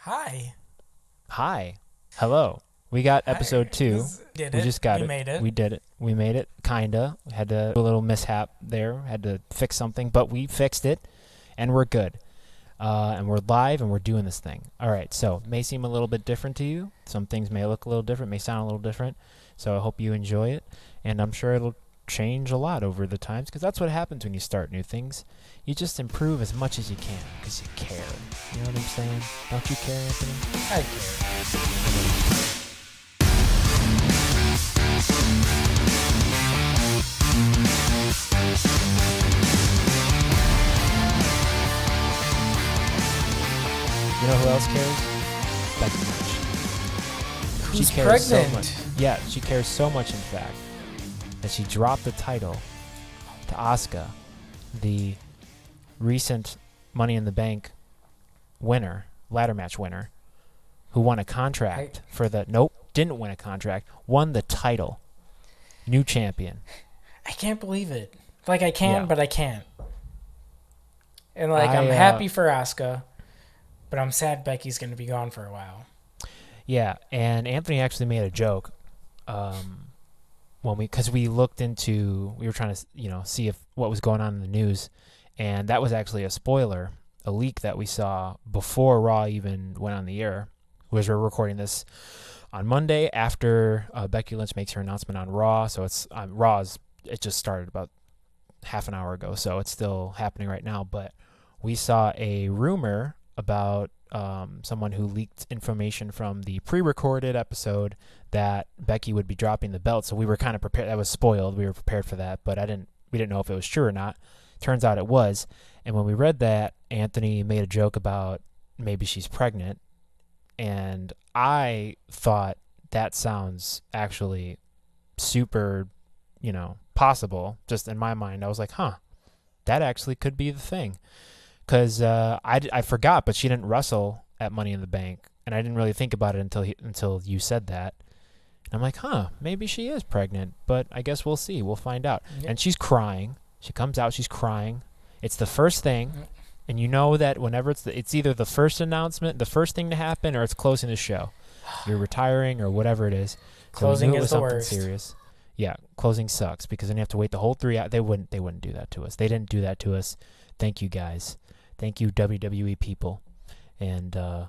Hi. Hi. Hello. We got episode 2. We just got We it. made it. We did it. We made it. Kinda. We had to do a little mishap there. Had to fix something, but we fixed it, and we're good. And we're live, and we're doing this thing. All right. So it may seem a little bit different to you. Some things may look a little different, may sound a little different. So I hope you enjoy it, and I'm sure it'll change a lot over the times, because that's what happens when you start new things. You just improve as much as you can because you care. You know what I'm saying? Don't you care, Anthony? I care. You know who else cares? Becky Lynch. Who's She cares pregnant? so much. Yeah, she cares so much, in fact, that she dropped the title to Asuka, the recent Money in the Bank winner, ladder match winner, who won a contract didn't win a contract, won the title. New champion. I can't believe it. Like, I can, Yeah. but I can't. And, like, I, I'm happy for Asuka, but I'm sad Becky's going to be gone for a while. Yeah, and Anthony actually made a joke because we looked into, we were trying to see if what was going on in the news, and that was actually a spoiler, a leak that we saw before Raw even went on the air. Was we're recording this on Monday after Becky Lynch makes her announcement on Raw, so it's it just started about half an hour ago, so it's still happening right now. But we saw a rumor about someone who leaked information from the pre-recorded episode that Becky would be dropping the belt. So we were kind of prepared. That was spoiled. We were prepared for that, but we didn't know if it was true or not. Turns out it was. And when we read that, Anthony made a joke about maybe she's pregnant, and I thought that sounds actually super, possible. Just in my mind, I was like, that actually could be the thing. Because I forgot, but she didn't wrestle at Money in the Bank, and I didn't really think about it until you said that. And I'm like, maybe she is pregnant, but I guess we'll see. We'll find out. Yep. And she's crying. She comes out, she's crying. It's the first thing, and you know that whenever it's either the first announcement, the first thing to happen, or it's closing the show. You're retiring or whatever it is. Closing so we knew it is was the something worst. serious. Yeah, closing sucks because then you have to wait the whole 3 hours. They wouldn't do that to us. They didn't do that to us. Thank you guys. Thank you, WWE people. And Mr.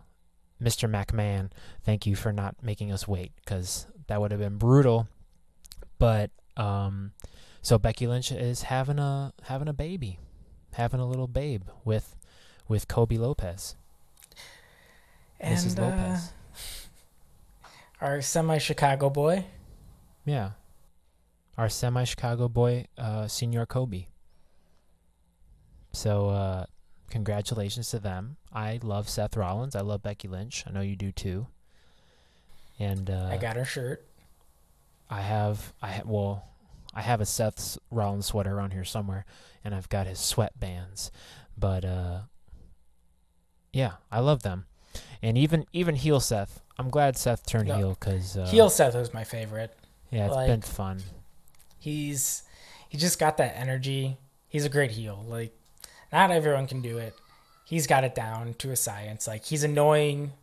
McMahon, thank you for not making us wait, because that would have been brutal. But so Becky Lynch is having a baby, having a little babe with Kobe Lopez. And Mrs. Lopez. Our semi-Chicago boy. Yeah. Our semi-Chicago boy, Senior Kobe. So congratulations to them. I love Seth Rollins. I love Becky Lynch. I know you do too. And I got her shirt. I have a Seth Rollins sweater around here somewhere, and I've got his sweatbands. But yeah, I love them. And even heel Seth. I'm glad Seth turned heel, because Heel Seth was my favorite. Yeah, it's like, been fun. He just got that energy. He's a great heel. Like, not everyone can do it. He's got it down to a science. Like, he's annoying.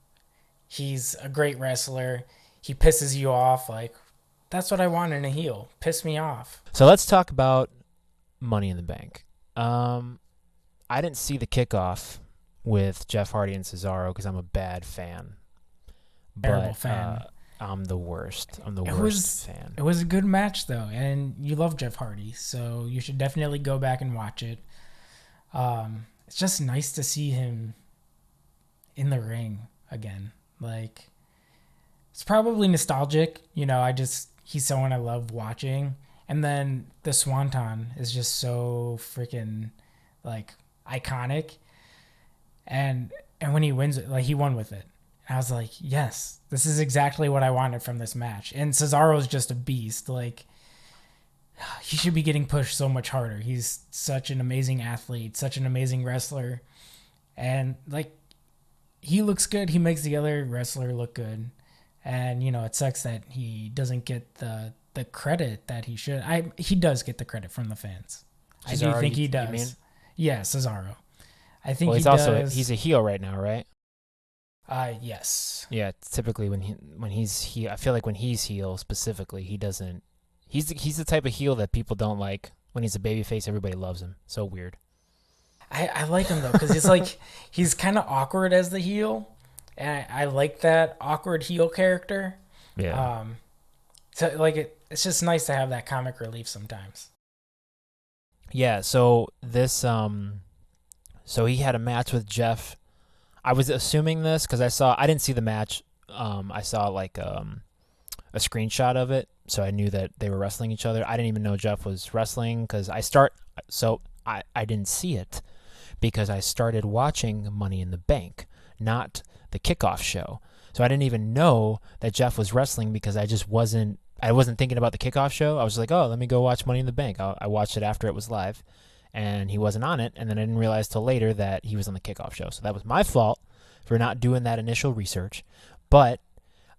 He's a great wrestler. He pisses you off. Like, that's what I want in a heel. Piss me off. So let's talk about Money in the Bank. I didn't see the kickoff with Jeff Hardy and Cesaro because I'm a bad fan. Terrible fan. I'm the worst. I'm the worst fan. It was a good match, though, and you love Jeff Hardy, so you should definitely go back and watch it. It's just nice to see him in the ring again. Like, it's probably nostalgic. He's someone I love watching. And then the Swanton is just so freaking, like, iconic. And when he wins it, like, he won with it. I was like, yes, this is exactly what I wanted from this match. And Cesaro's just a beast. Like, he should be getting pushed so much harder. He's such an amazing athlete, such an amazing wrestler. And, like, he looks good. He makes the other wrestler look good. And, it sucks that he doesn't get the credit that he should. He does get the credit from the fans. Cesaro, I do think he you does. mean? Yeah, Cesaro. I think Well, he does. he's a heel right now, right? Yes. Yeah, typically I feel like when he's heel specifically, he doesn't. He's the type of heel that people don't like. When he's a babyface, everybody loves him. So weird. I like him though because he's like he's kind of awkward as the heel, and I like that awkward heel character. Yeah. Um, so like it's just nice to have that comic relief sometimes. Yeah. So so he had a match with Jeff. I was assuming this because I didn't see the match. I saw like a screenshot of it, so I knew that they were wrestling each other. I didn't even know Jeff was wrestling because I didn't see it because I started watching Money in the Bank, not the kickoff show. So I didn't even know that Jeff was wrestling because I wasn't thinking about the kickoff show. I was like, oh, let me go watch Money in the Bank. I watched it after it was live, and he wasn't on it, and then I didn't realize till later that he was on the kickoff show. So that was my fault for not doing that initial research, but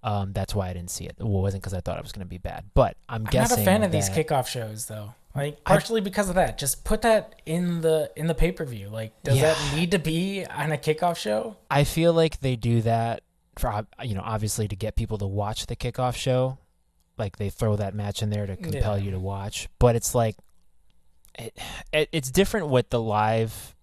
that's why I didn't see it. It wasn't because I thought it was going to be bad, but I'm guessing not a fan of that these kickoff shows though. Like partially because of that. Just put that in the pay-per-view. Like does that need to be on a kickoff show? I feel like they do that for obviously to get people to watch the kickoff show. Like they throw that match in there to compel you to watch, but it's like it's different with the live.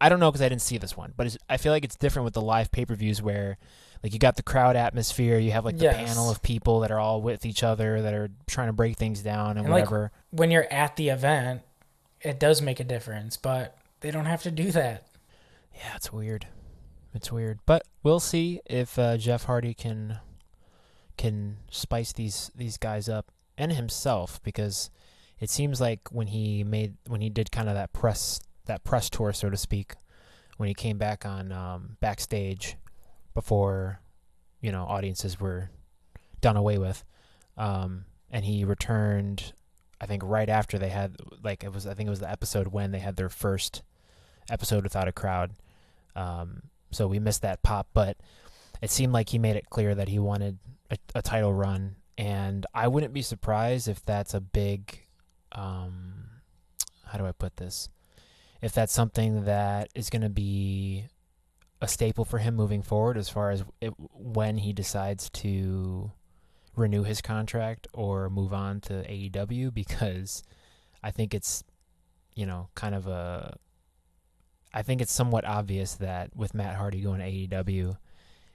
I don't know because I didn't see this one, but I feel like it's different with the live pay-per-views where like you got the crowd atmosphere, you have like the panel of people that are all with each other that are trying to break things down and whatever. Like, when you're at the event, it does make a difference, but they don't have to do that. Yeah, it's weird. It's weird, but we'll see if Jeff Hardy can spice these guys up and himself, because it seems like when he did kind of that press tour, so to speak, when he came back on backstage before audiences were done away with, and he returned I think right after they had I think it was the episode when they had their first episode without a crowd, so we missed that pop, but it seemed like he made it clear that he wanted a title run, and I wouldn't be surprised if that's a big how do I put this, if that's something that is going to be a staple for him moving forward as far as when he decides to renew his contract or move on to AEW, because I think it's I think it's somewhat obvious that with Matt Hardy going to AEW,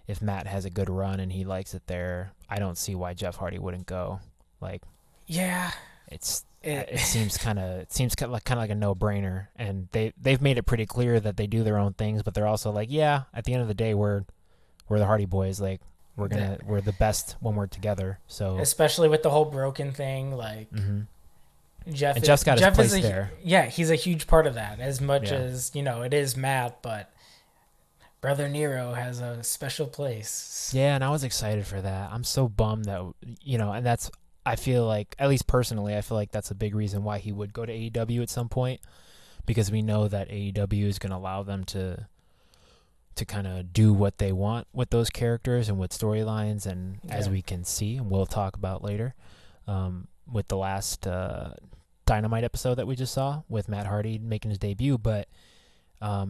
if Matt has a good run and he likes it there, I don't see why Jeff Hardy wouldn't go. Like, yeah, it seems kind of like a no-brainer, and they've made it pretty clear that they do their own things, but they're also like, yeah, at the end of the day, we're the Hardy Boys. Like, we're the best when we're together. So especially with the whole broken thing, like Jeff's got his place there. Yeah, he's a huge part of that. As much as it is Matt, but Brother Nero has a special place. Yeah, and I was excited for that. I'm so bummed that and that's. I feel like, at least personally, I feel like that's a big reason why he would go to AEW at some point, because we know that AEW is going to allow them to kind of do what they want with those characters and with storylines, and as we can see, and we'll talk about later, with the last Dynamite episode that we just saw with Matt Hardy making his debut, but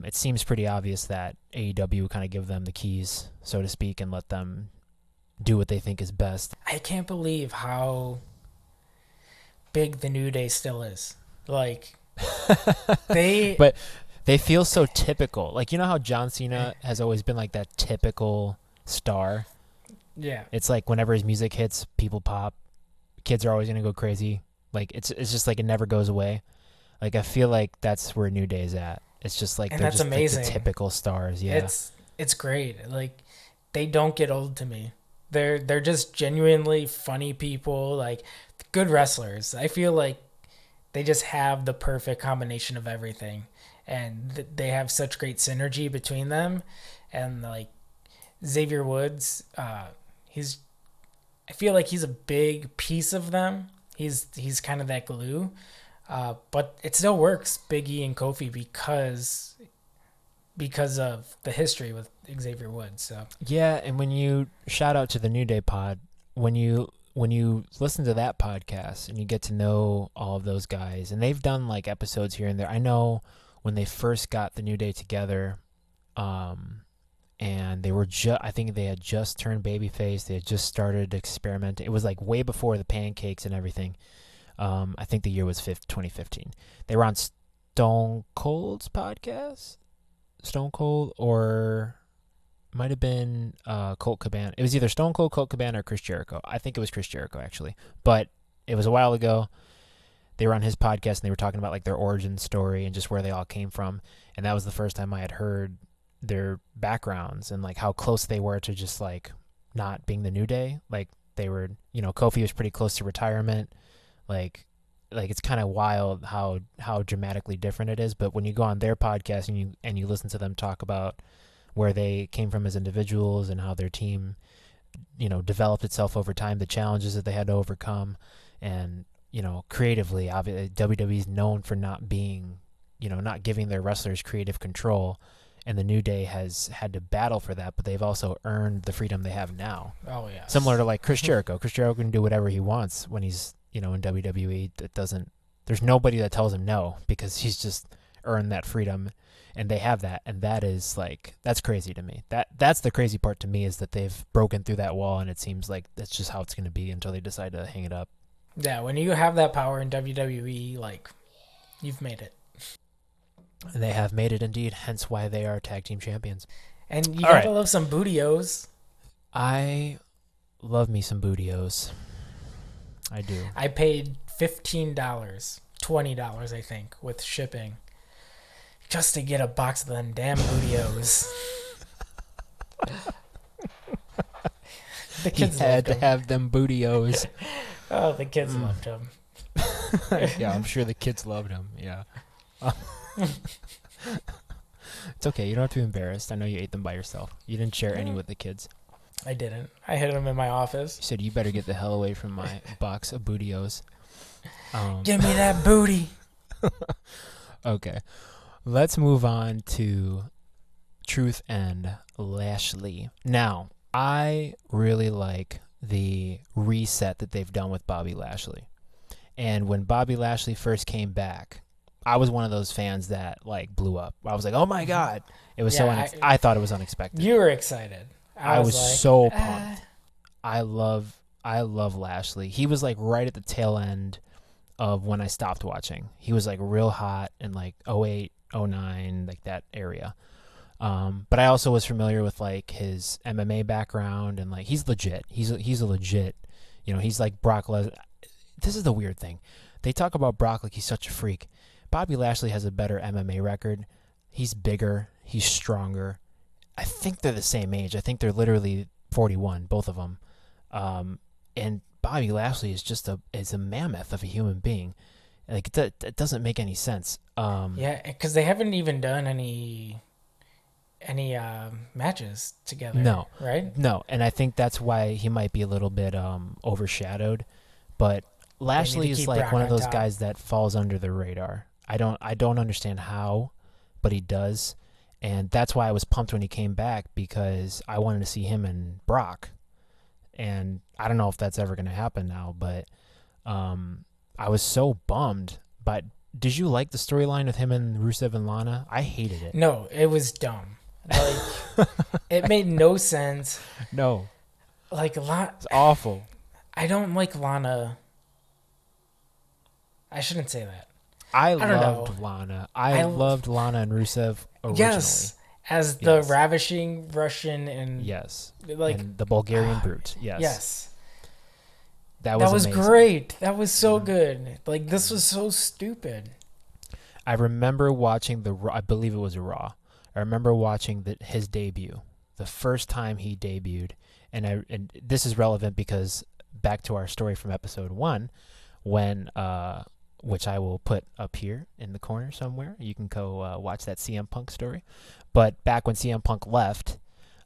it seems pretty obvious that AEW will kind of give them the keys, so to speak, and let them do what they think is best. I can't believe how big the New Day still is. Like, but they feel so typical. Like, you know how John Cena has always been like that typical star? Yeah. It's like whenever his music hits, people pop. Kids are always going to go crazy. Like, it's just like it never goes away. Like, I feel like that's where New Day is at. It's just like, and they're just amazing. Like the typical stars. Yeah. It's great. Like, they don't get old to me. They're just genuinely funny people, like good wrestlers. I feel like they just have the perfect combination of everything, and they have such great synergy between them. And like Xavier Woods, I feel like he's a big piece of them. He's kind of that glue, but it still works, Big E and Kofi, because of the history with Xavier Woods. So yeah, and when you shout out to the New Day pod, when you listen to that podcast and you get to know all of those guys, and they've done like episodes here and there. I know when they first got the New Day together, and they were I think they had just turned babyface. They had just started experimenting. It was like way before the pancakes and everything. I think the year was 2015. They were on Stone Cold's podcast. Stone Cold, or might have been Colt Cabana. It was either Stone Cold, Colt Cabana, or Chris Jericho. I think it was Chris Jericho, actually. But it was a while ago. They were on his podcast, and they were talking about like their origin story and just where they all came from. And that was the first time I had heard their backgrounds and like how close they were to just like not being the New Day. Like they were, Kofi was pretty close to retirement. Like it's kind of wild how dramatically different it is. But when you go on their podcast and you listen to them talk about where they came from as individuals and how their team, developed itself over time, the challenges that they had to overcome, and creatively, obviously WWE is known for not being, not giving their wrestlers creative control, and the New Day has had to battle for that, but they've also earned the freedom they have now. Oh yeah. Similar to like Chris Jericho. Chris Jericho can do whatever he wants when he's in WWE. There's nobody that tells him no, because he's just earned that freedom, and they have that, and that is like, that's crazy to me. That's the crazy part to me, is that they've broken through that wall, and it seems like that's just how it's going to be until they decide to hang it up. Yeah, when you have that power in WWE, like, you've made it. They have made it indeed, hence why they are tag team champions. And you gotta love some bootios. I love me some bootios. I do. I paid $15, $20, I think, with shipping, just to get a box of them damn bootios. The kids had to have them bootios. Oh, the kids loved him. Yeah, I'm sure the kids loved him. Yeah. It's okay. You don't have to be embarrassed. I know you ate them by yourself. You didn't share any with the kids. I didn't. I hid them in my office. You said, you better get the hell away from my box of bootios. Give me that booty. Okay. Let's move on to Truth and Lashley. Now, I really like the reset that they've done with Bobby Lashley. And when Bobby Lashley first came back, I was one of those fans that like blew up. I was like, "Oh my god!" It was I thought it was unexpected. You were excited. I was like, so pumped. I love Lashley. He was like right at the tail end of when I stopped watching. He was like real hot in like 08, 09, like that area. But I also was familiar with like his MMA background, and like he's legit. He's a legit, he's like Brock Lesnar. This is the weird thing. They talk about Brock like he's such a freak. Bobby Lashley has a better MMA record. He's bigger. He's stronger. I think they're the same age. I think they're literally 41, both of them. And Bobby Lashley is just a mammoth of a human being. Like it doesn't make any sense. Yeah, because they haven't even done any matches together. No, right? No, and I think that's why he might be a little bit overshadowed. But Lashley is like one of those guys that falls under the radar. I don't understand how, but he does. And that's why I was pumped when he came back, because I wanted to see him and Brock. And I don't know if that's ever going to happen now, but I was so bummed. But did you like the storyline with him and Rusev and Lana? I hated it. No, it was dumb. Like, it made no sense. No. Like, it's awful. I don't like Lana. I shouldn't say that. I loved Lana. I loved Lana and Rusev originally. Yes, as the ravishing Russian and like and the Bulgarian brute. Yes. Yes. That was amazing. Great. That was so good. Like, this was so stupid. I remember watching I believe it was a Raw. I remember watching his debut, the first time he debuted, and this is relevant because back to our story from episode 1, when which I will put up here in the corner somewhere. You can go watch that CM Punk story. But back when CM Punk left,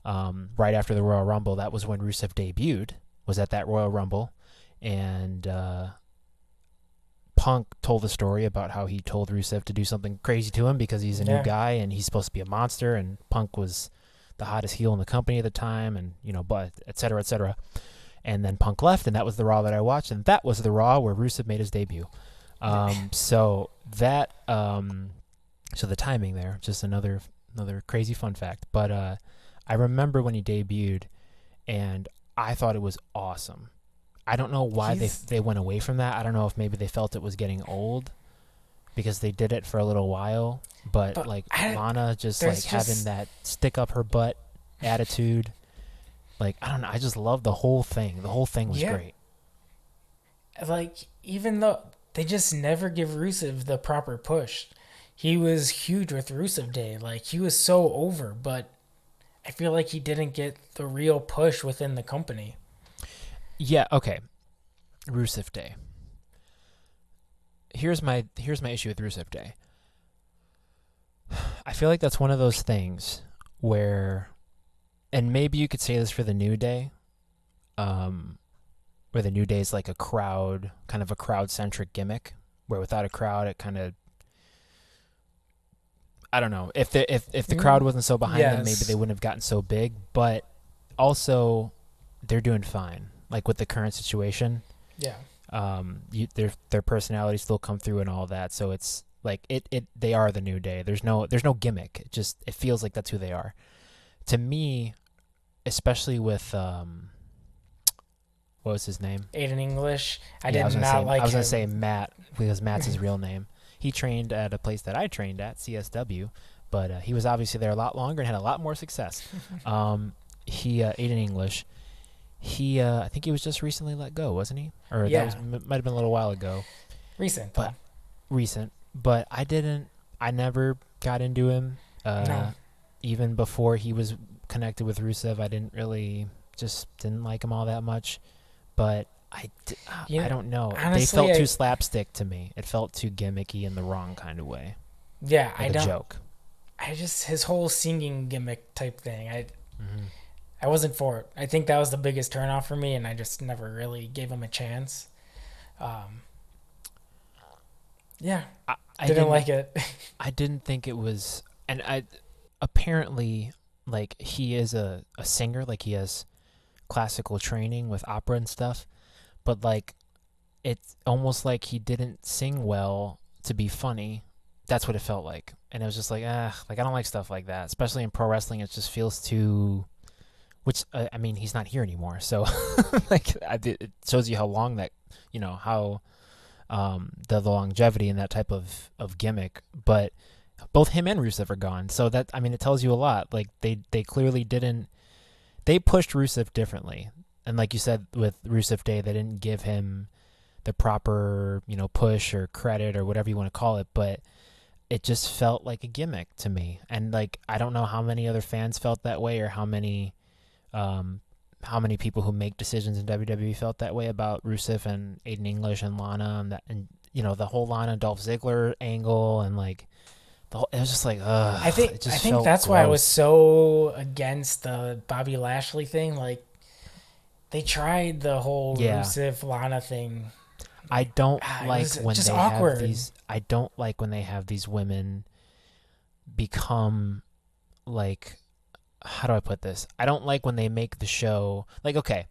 right after the Royal Rumble, that was when Rusev debuted, was at that Royal Rumble. And Punk told the story about how he told Rusev to do something crazy to him because he's a new guy and he's supposed to be a monster, and Punk was the hottest heel in the company at the time, and, but et cetera, et cetera. And then Punk left, and that was the Raw that I watched, and that was the Raw where Rusev made his debut. So the timing there, just another crazy fun fact. But I remember when he debuted, and I thought it was awesome. I don't know why they went away from that. I don't know if maybe they felt it was getting old because they did it for a little while. But like Lana just like having that stick up her butt attitude. Like, I don't know. I just love the whole thing. The whole thing was great. Like, even though they just never give Rusev the proper push. He was huge with Rusev Day. Like, he was so over, but I feel like he didn't get the real push within the company. Yeah, okay. Rusev Day. Here's my issue with Rusev Day. I feel like that's one of those things where, and maybe you could say this for the New Day, where the New Day is like a crowd-centric gimmick, where without a crowd, it kind of, I don't know. If the crowd wasn't so behind them, maybe they wouldn't have gotten so big. But also, they're doing fine. Like with the current situation, their personalities still come through and all that. So it's like they are the New Day. There's no gimmick. It feels like that's who they are. To me, especially with what was his name? Aiden English. I was gonna say Matt because Matt's his real name. He trained at a place that I trained at, CSW, but he was obviously there a lot longer and had a lot more success. Aiden English. I think he was just recently let go, wasn't he? Or that might have been a little while ago. Recent. But I never got into him. No. Even before he was connected with Rusev, I didn't like him all that much. But I don't know. Honestly, they felt too slapstick to me. It felt too gimmicky in the wrong kind of way. Yeah, like a joke. His whole singing gimmick type thing, I wasn't for it. I think that was the biggest turnoff for me, and I just never really gave him a chance. I didn't like it. I didn't think it was, and apparently, like, he is a singer, like he has classical training with opera and stuff, but like, it's almost like he didn't sing well to be funny. That's what it felt like, and it was just like, I don't like stuff like that, especially in pro wrestling. It just feels too. Which, I mean, he's not here anymore, so like it shows you how long that, how the longevity in that type of gimmick. But both him and Rusev are gone, so that, I mean, it tells you a lot. Like they clearly didn't. They pushed Rusev differently, and like you said with Rusev Day, they didn't give him the proper push or credit or whatever you want to call it, but it just felt like a gimmick to me. And like, I don't know how many other fans felt that way, or how many people who make decisions in WWE felt that way about Rusev and Aiden English and Lana, and the whole Lana Dolph Ziggler angle, and like it was just like, I think that's why I was so against the Bobby Lashley thing. Like, they tried the whole Rusev Lana thing. I don't like when they awkward. have these. I don't like when they have these women become like. How do I put this? I don't like when they make the show like, okay,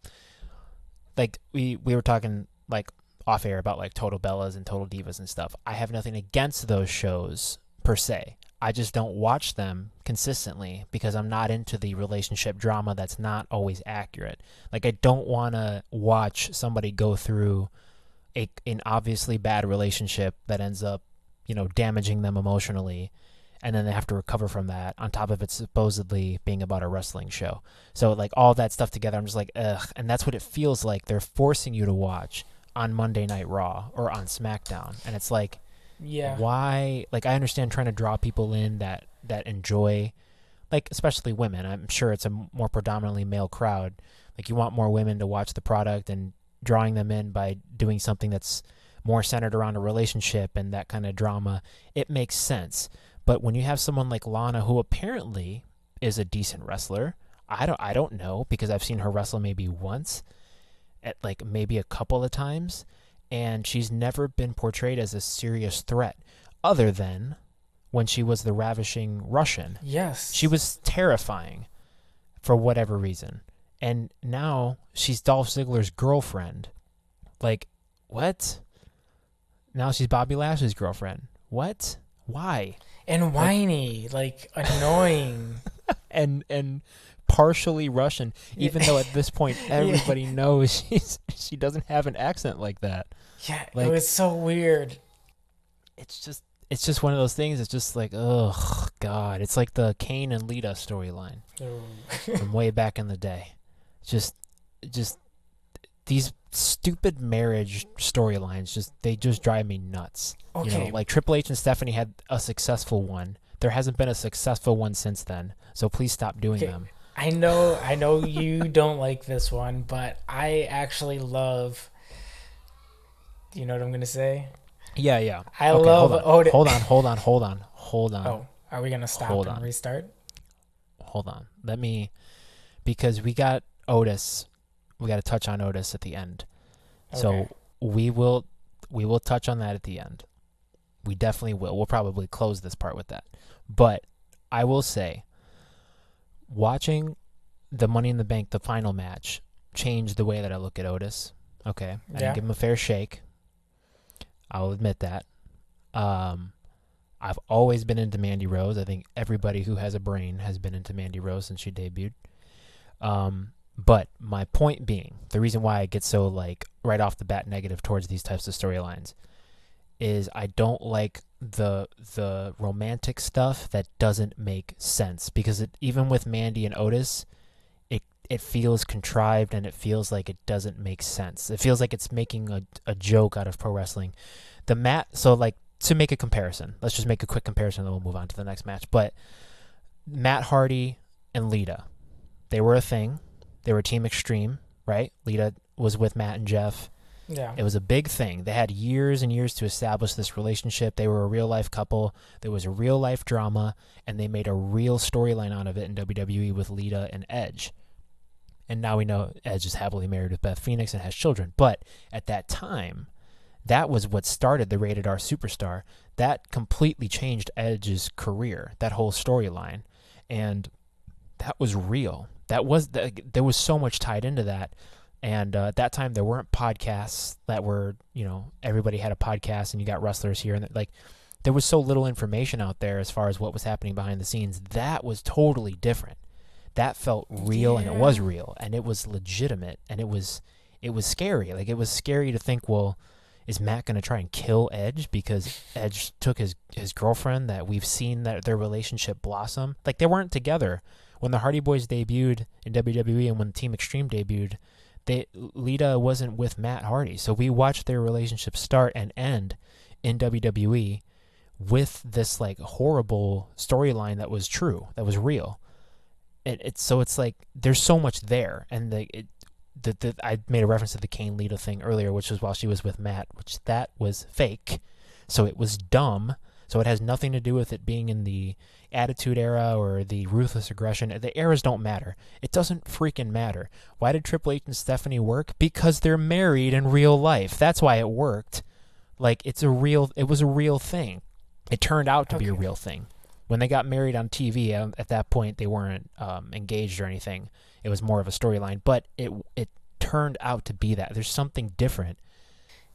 like we were talking like off air about like Total Bellas and Total Divas and stuff. I have nothing against those shows per se. I just don't watch them consistently because I'm not into the relationship drama that's not always accurate. Like, I don't want to watch somebody go through an obviously bad relationship that ends up, damaging them emotionally, and then they have to recover from that, on top of it supposedly being about a wrestling show. So, like, all that stuff together, I'm just like, ugh. And that's what it feels like they're forcing you to watch on Monday Night Raw or on SmackDown. And it's like, why? Like, I understand trying to draw people in that enjoy, like, especially women. I'm sure it's a more predominantly male crowd. Like, you want more women to watch the product, and drawing them in by doing something that's more centered around a relationship and that kind of drama, it makes sense. But when you have someone like Lana, who apparently is a decent wrestler, I don't know, because I've seen her wrestle maybe once, at like maybe a couple of times, and she's never been portrayed as a serious threat, other than when she was the ravishing Russian. Yes. She was terrifying for whatever reason. And now she's Dolph Ziggler's girlfriend. Like, what? Now she's Bobby Lashley's girlfriend. What? Why? And whiny, like annoying. and partially Russian, even though at this point everybody knows she doesn't have an accent like that. Yeah, Like, it was so weird. It's just one of those things. It's just like, oh God, it's like the Kane and Lita storyline from way back in the day. Just these stupid marriage storylines. They just drive me nuts. Okay. You know, like Triple H and Stephanie had a successful one. There hasn't been a successful one since then. So please stop doing them. I know you don't like this one, but I actually love. Do you know what I'm gonna say? Yeah. I love Otis. Hold on. Oh, are we gonna stop and restart? Hold on. Because we got Otis. We got to touch on Otis at the end. Okay. So we will touch on that at the end. We definitely will. We'll probably close this part with that. But I will say, watching the Money in the Bank, the final match, changed the way that I look at Otis. Okay. I didn't give him a fair shake. I'll admit that. I've always been into Mandy Rose. I think everybody who has a brain has been into Mandy Rose since she debuted. But my point being, the reason why I get so like right off the bat negative towards these types of storylines is I don't like the romantic stuff that doesn't make sense, because even with Mandy and Otis, it feels contrived and it feels like it doesn't make sense. It feels like it's making a joke out of pro wrestling. So like, to make a comparison, let's just make a quick comparison and then we'll move on to the next match. But Matt Hardy and Lita, they were a thing. They were Team Extreme, right? Lita was with Matt and Jeff. Yeah. It was a big thing. They had years and years to establish this relationship. They were a real-life couple. There was a real-life drama, and they made a real storyline out of it in WWE with Lita and Edge. And now we know Edge is happily married with Beth Phoenix and has children. But at that time, that was what started the Rated R Superstar. That completely changed Edge's career, that whole storyline. And that was real. There was so much tied into that. And at that time, there weren't podcasts that were, everybody had a podcast and you got wrestlers here. And there was so little information out there as far as what was happening behind the scenes. That was totally different. That felt real, and it was real, and it was legitimate, and it was scary. Like, it was scary to think, well, is Matt going to try and kill Edge because Edge took his girlfriend that we've seen that their relationship blossom? Like, they weren't together. When the Hardy Boys debuted in WWE and when Team Extreme debuted, Lita wasn't with Matt Hardy. So we watched their relationship start and end in WWE with this like horrible storyline that was true, that was real. So it's like there's so much there, and I made a reference to the Kane Lita thing earlier, which was while she was with Matt, which that was fake, so it was dumb. So it has nothing to do with it being in the Attitude Era or the Ruthless Aggression. The eras don't matter. It doesn't freaking matter. Why did Triple H and Stephanie work? Because they're married in real life. That's why it worked. Like, it was a real thing. It turned out to be a real thing. When they got married on TV, at that point, they weren't engaged or anything. It was more of a storyline. But it turned out to be that. There's something different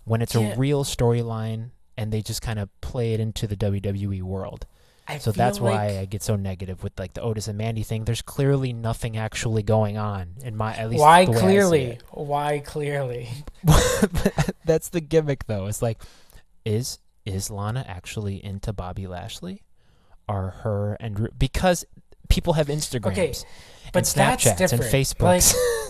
when it's a real storyline and they just kind of play it into the WWE world. So that's why I get so negative with like the Otis and Mandy thing. There's clearly nothing actually going on in at least why the way clearly? I see it. Why clearly? That's the gimmick, though. It's like, is Lana actually into Bobby Lashley? Are her and because people have Instagrams, but and Snapchats and Facebooks, like,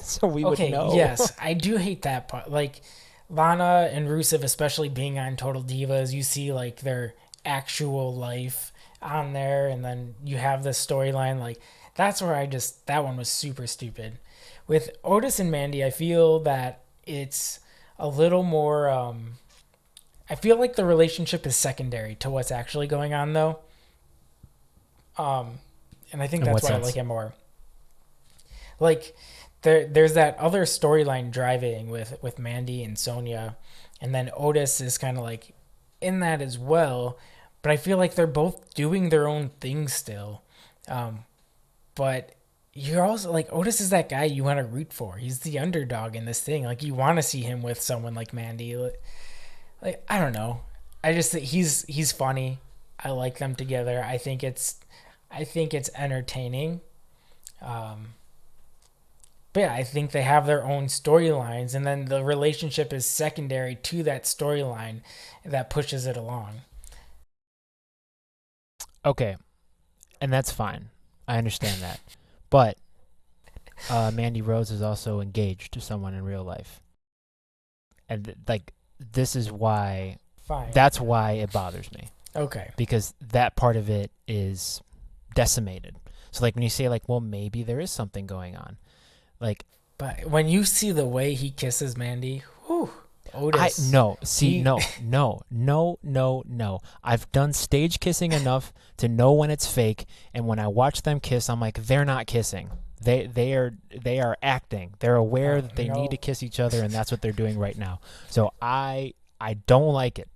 so we would know. Yes, I do hate that part. Like Lana and Rusev, especially being on Total Divas, you see like their actual life on there, and then you have this storyline. Like that's where that one was super stupid. With Otis and Mandy, I feel that it's a little more. I feel like the relationship is secondary to what's actually going on, though. And I think that's why I like it more. Like, there's that other storyline driving with Mandy and Sonya, and then Otis is kind of like in that as well. But I feel like they're both doing their own thing still. But you're also like Otis is that guy you want to root for. He's the underdog in this thing. Like you want to see him with someone like Mandy. Like I don't know. I just think he's funny. I like them together. I think it's entertaining. But yeah, I think they have their own storylines, and then the relationship is secondary to that storyline that pushes it along. Okay, and that's fine. I understand that. But Mandy Rose is also engaged to someone in real life. And like this is why Fine. that's why it bothers me. Okay. Because that part of it is decimated. So like when you say like, well, maybe there is something going on. Like, but when you see the way he kisses Mandy, whew, Otis. no. I've done stage kissing enough to know when it's fake, and when I watch them kiss, I'm like, they're not kissing. They are acting. They're aware that they need to kiss each other, and that's what they're doing right now. So I don't like it.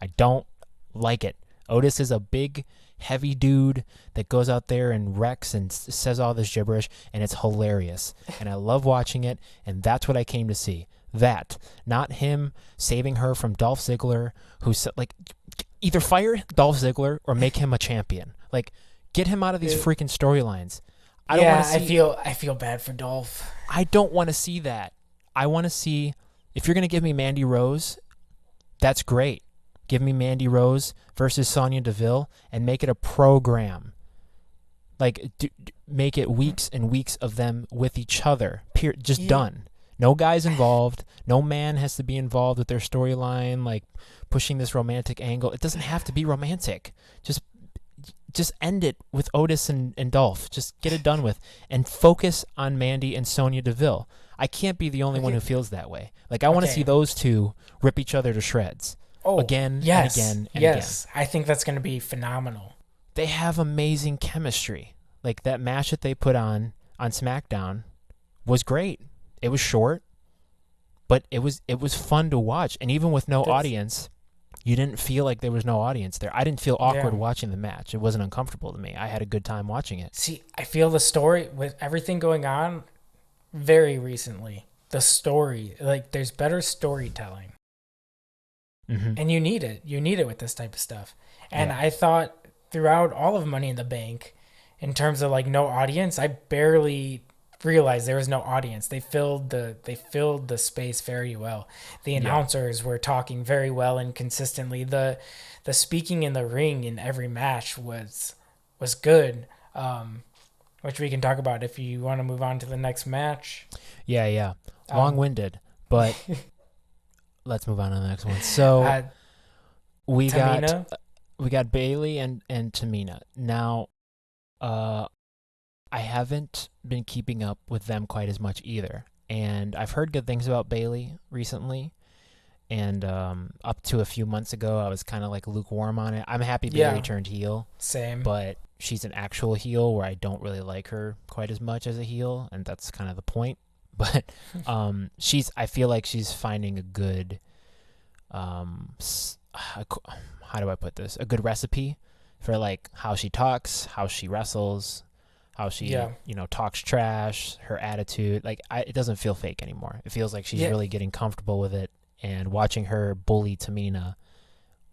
I don't like it. Otis is a big, heavy dude that goes out there and wrecks and says all this gibberish, and it's hilarious. And I love watching it, and that's what I came to see. That, not him saving her from Dolph Ziggler, who's like, either fire Dolph Ziggler or make him a champion. Like, get him out of these freaking storylines. I don't want to see. I feel bad for Dolph. I don't want to see that. I want to see, if you're gonna give me Mandy Rose, that's great. Give me Mandy Rose versus Sonya Deville and make it a program. Like, make it weeks and weeks of them with each other. Just done. No guys involved. No man has to be involved with their storyline, like pushing this romantic angle. It doesn't have to be romantic. Just end it with Otis and Dolph. Just get it done with. And focus on Mandy and Sonya Deville. I can't be the only one who feels that way. Like, I want to see those two rip each other to shreds. Again and again and again. I think that's going to be phenomenal. They have amazing chemistry. Like, that match that they put on SmackDown was great. It was short, but it was fun to watch. And even with no audience, you didn't feel like there was no audience there. I didn't feel awkward watching the match. It wasn't uncomfortable to me. I had a good time watching it. See, I feel the story, with everything going on very recently, the story, like, there's better storytelling. Mm-hmm. And you need it. You need it with this type of stuff. And I thought throughout all of Money in the Bank, in terms of like no audience, I barely realized there was no audience. They filled the space very well. The announcers were talking very well and consistently. The speaking in the ring in every match was good. Which we can talk about if you want to move on to the next match. Yeah. Long-winded, but let's move on to the next one. So we got Bayley and Tamina. Now, I haven't been keeping up with them quite as much either. And I've heard good things about Bayley recently. And up to a few months ago, I was kind of like lukewarm on it. I'm happy Bayley turned heel. Same. But she's an actual heel where I don't really like her quite as much as a heel. And that's kind of the point. But I feel like she's finding a good, how do I put this? A good recipe for like how she talks, how she wrestles, how she, talks trash, her attitude. Like, it doesn't feel fake anymore. It feels like she's really getting comfortable with it, and watching her bully Tamina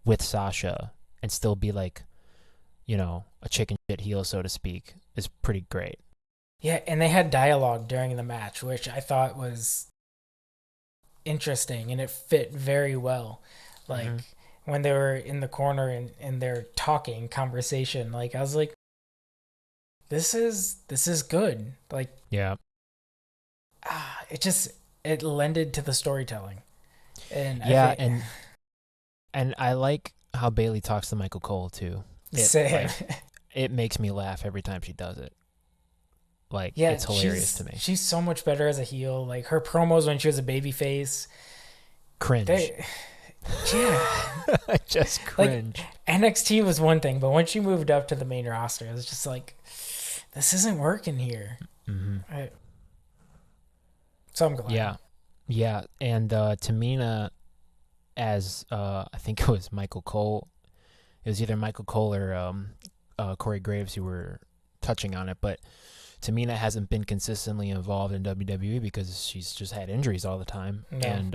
with Sasha and still be like, a chicken shit heel, so to speak, is pretty great. Yeah, and they had dialogue during the match, which I thought was interesting, and it fit very well. Like, when they were in the corner and they're talking, conversation, like, I was like, this is good. Like, yeah. It lended to the storytelling. And and I like how Bayley talks to Michael Cole too. It makes me laugh every time she does it. Like, it's hilarious to me. She's so much better as a heel. Like, her promos when she was a babyface. Cringe. I just cringe. Like, NXT was one thing, but when she moved up to the main roster, it was just like, this isn't working here. Mm-hmm. So I'm glad. Yeah. And Tamina, as I think it was Michael Cole. It was either Michael Cole or Corey Graves who were touching on it, but Tamina hasn't been consistently involved in WWE because she's just had injuries all the time. No. And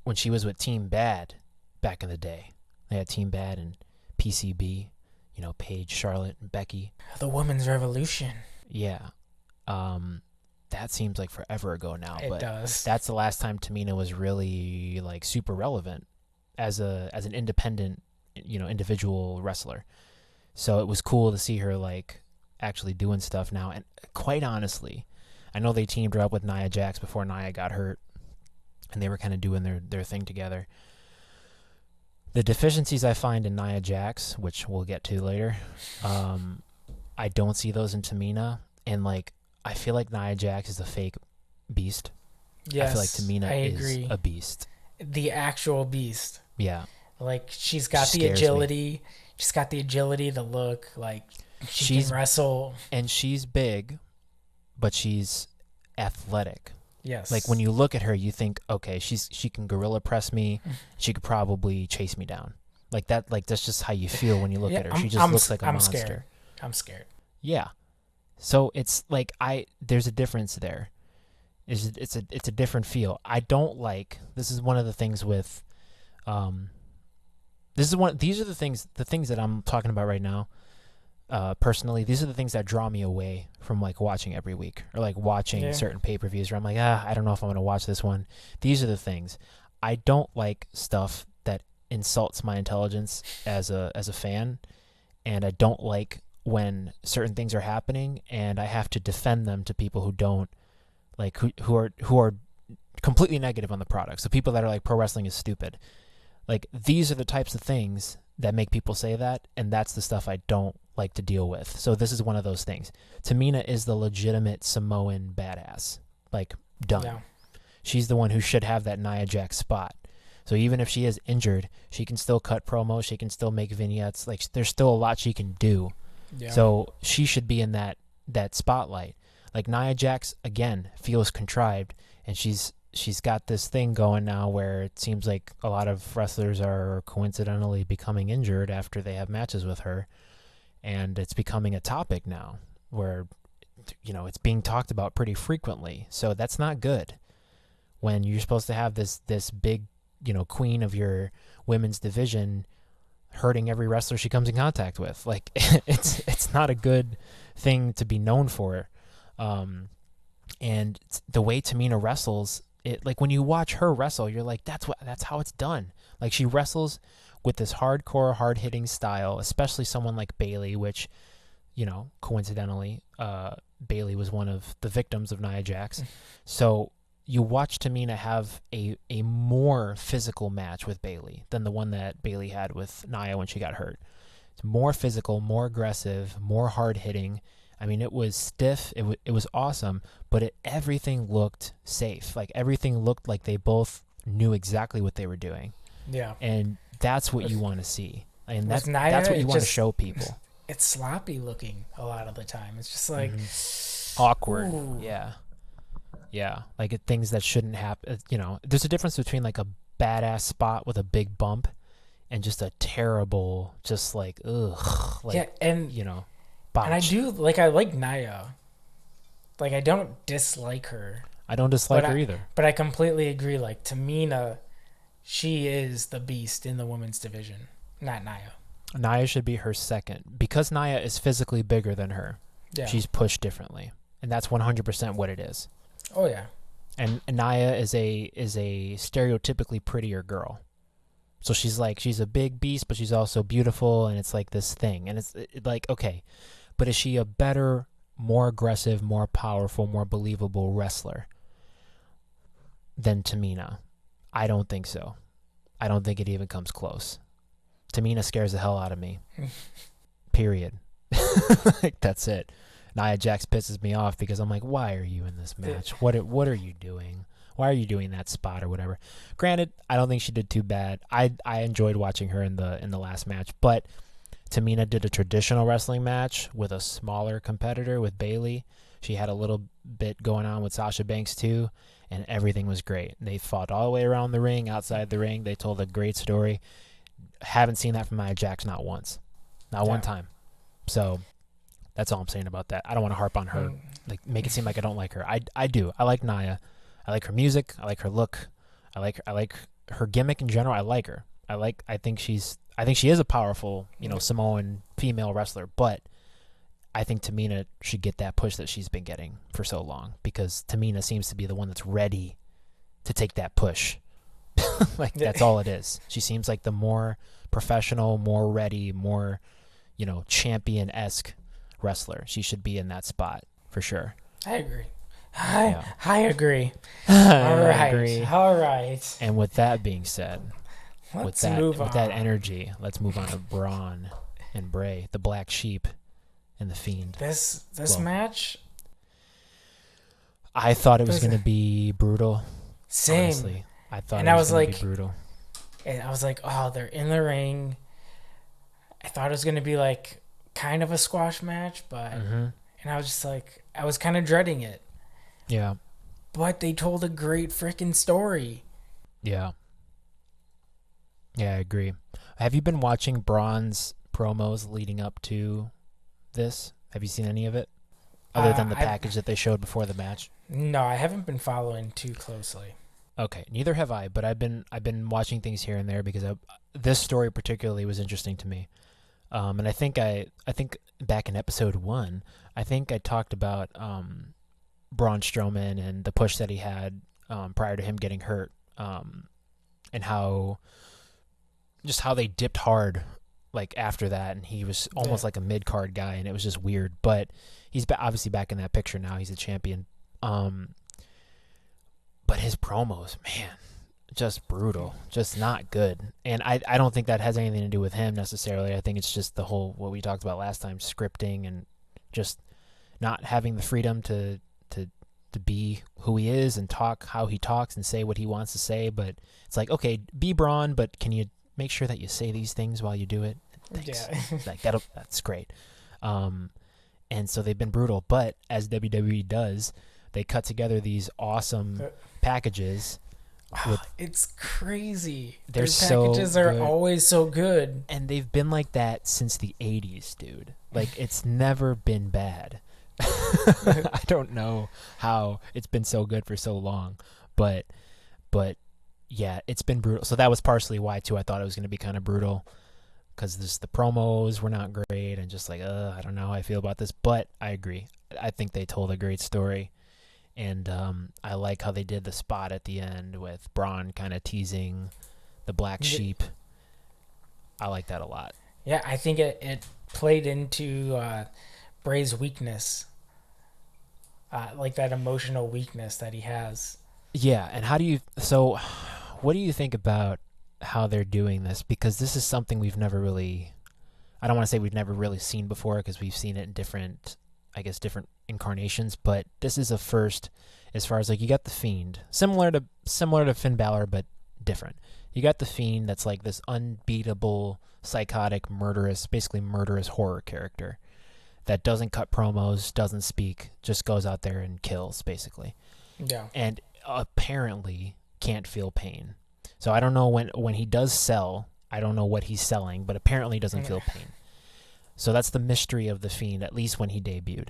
when she was with Team Bad back in the day, they had Team Bad and PCB, Paige, Charlotte, and Becky. The Women's Revolution. Yeah. that seems like forever ago now. It But does. that's the last time Tamina was really like super relevant as an independent, individual wrestler. So it was cool to see her like actually doing stuff now. And quite honestly, I know they teamed her up with Nia Jax before Nia got hurt, and they were kind of doing their thing together. The deficiencies I find in Nia Jax, which we'll get to later, I don't see those in Tamina. And like, I feel like Nia Jax is a fake beast. Yes, I feel like Tamina is agree. a beast. The actual beast. Yeah. Like, she's got She the scares agility. me. She's got the agility, the look. Like, she can wrestle. And she's big, but she's athletic. Yes. Like, when you look at her, you think, okay, she can gorilla press me. She could probably chase me down. Like that. Like, that's just how you feel when you look at her. She just looks like a monster. Scared. I'm scared. Yeah. So it's like there's a difference there. It's a different feel. I don't like. This is one of the things with. These are the things that I'm talking about right now. Personally, these are the things that draw me away from like watching every week or like watching certain pay-per-views where I'm like, I don't know if I'm going to watch this one. These are the things. I don't like stuff that insults my intelligence as a fan, and I don't like when certain things are happening and I have to defend them to people who don't like who are completely negative on the product. So people that are like, pro wrestling is stupid. Like, these are the types of things that make people say that, and that's the stuff I don't like to deal with. So this is one of those things. Tamina is the legitimate Samoan badass. Like, done. Yeah. She's the one who should have that Nia Jax spot. So even if she is injured, she can still cut promos. She can still make vignettes. Like, there's still a lot she can do. Yeah. So she should be in that spotlight. Like, Nia Jax, again, feels contrived, and she's got this thing going now where it seems like a lot of wrestlers are coincidentally becoming injured after they have matches with her, and it's becoming a topic now where, it's being talked about pretty frequently. So that's not good when you're supposed to have this big, queen of your women's division hurting every wrestler she comes in contact with. Like, it's not a good thing to be known for. And the way Tamina wrestles, it, like, when you watch her wrestle, you're like, that's how it's done. Like, she wrestles with this hardcore, hard-hitting style, especially someone like Bayley, which, coincidentally, Bayley was one of the victims of Nia Jax. So you watch Tamina have a more physical match with Bayley than the one that Bayley had with Nia when she got hurt. It's more physical, more aggressive, more hard-hitting. I mean, it was stiff. It was awesome, but everything looked safe. Like, everything looked like they both knew exactly what they were doing. Yeah. And that's what you want to see. And that's what you want to show people. It's sloppy looking a lot of the time. It's just like awkward. Ooh. Yeah. Yeah. Like, things that shouldn't happen. There's a difference between like a badass spot with a big bump and just a terrible, just like, ugh. Like, yeah. And, botch. And I like Nia. Like, I don't dislike her. I don't dislike her either. But I completely agree. Like, Tamina, she is the beast in the women's division, not Nia. Nia should be her second. Because Nia is physically bigger than her, she's pushed differently. And that's 100% what it is. Oh, yeah. And Nia is a stereotypically prettier girl. So she's a big beast, but she's also beautiful, and it's like this thing. And it's like, okay, but is she a better, more aggressive, more powerful, more believable wrestler than Tamina? I don't think so. I don't think it even comes close. Tamina scares the hell out of me. Period. Like, that's it. Nia Jax pisses me off because I'm like, why are you in this match? What are you doing? Why are you doing that spot or whatever? Granted, I don't think she did too bad. I enjoyed watching her in the last match, but Tamina did a traditional wrestling match with a smaller competitor, with Bayley. She had a little bit going on with Sasha Banks too, and everything was great. They fought all the way around the ring, outside the ring. They told a great story. Haven't seen that from Nia Jax not once. Not one time. So that's all I'm saying about that. I don't want to harp on her, like, make it seem like I don't like her. I do. I like Nia. I like her music. I like her look. I like her gimmick in general. I like her. I think she is a powerful, Samoan female wrestler, but I think Tamina should get that push that she's been getting for so long, because Tamina seems to be the one that's ready to take that push. Like, that's all it is. She seems like the more professional, more ready, more, champion-esque wrestler. She should be in that spot for sure. I agree. I agree. I agree. All right. And with that being said, Let's with that energy, let's move on to Braun and Bray, the Black Sheep and the Fiend. This match, I thought it was going to be brutal. Same. Honestly, I thought and it was going to be brutal. And I was like, oh, they're in the ring. I thought it was going to be like kind of a squash match, but and I was just like, I was kind of dreading it. Yeah. But they told a great freaking story. Yeah. Yeah, I agree. Have you been watching Braun's promos leading up to this? Have you seen any of it? Other than the package that they showed before the match? No, I haven't been following too closely. Okay, neither have I, but I've been watching things here and there because this story particularly was interesting to me. And I think back in episode 1, I think I talked about Braun Strowman and the push that he had prior to him getting hurt, and how they dipped hard like after that, and he was almost like a mid-card guy, and it was just weird. But he's obviously back in that picture now. He's a champion. But his promos, man, just brutal, just not good. And I don't think that has anything to do with him necessarily. I think it's just the whole, what we talked about last time, scripting and just not having the freedom to be who he is and talk how he talks and say what he wants to say. But it's like, okay, be Braun, but can you make sure that you say these things while you do it? Thanks. Yeah. Like that's great. And so they've been brutal, but as WWE does, they cut together these awesome packages. It's crazy. Their packages are always so good. And they've been like that since the 80s, dude. Like, it's never been bad. I don't know how it's been so good for so long, but yeah, it's been brutal. So that was partially why too I thought it was going to be kind of brutal, because the promos were not great, and just like, I don't know how I feel about this. But I agree. I think they told a great story, and I like how they did the spot at the end with Braun kind of teasing the Black Sheep. I like that a lot. Yeah, I think it played into Bray's weakness, like that emotional weakness that he has. Yeah, and what do you think about how they're doing this? Because this is something we've never really, I don't want to say we've never really seen before, because we've seen it in different incarnations, but this is a first as far as, like, you got the Fiend, similar to Finn Balor, but different. You got the Fiend that's like this unbeatable, psychotic, basically murderous horror character that doesn't cut promos, doesn't speak, just goes out there and kills, basically. Yeah. And apparently can't feel pain. So I don't know when he does sell, I don't know what he's selling, but apparently he doesn't feel pain. So that's the mystery of the Fiend, at least when he debuted.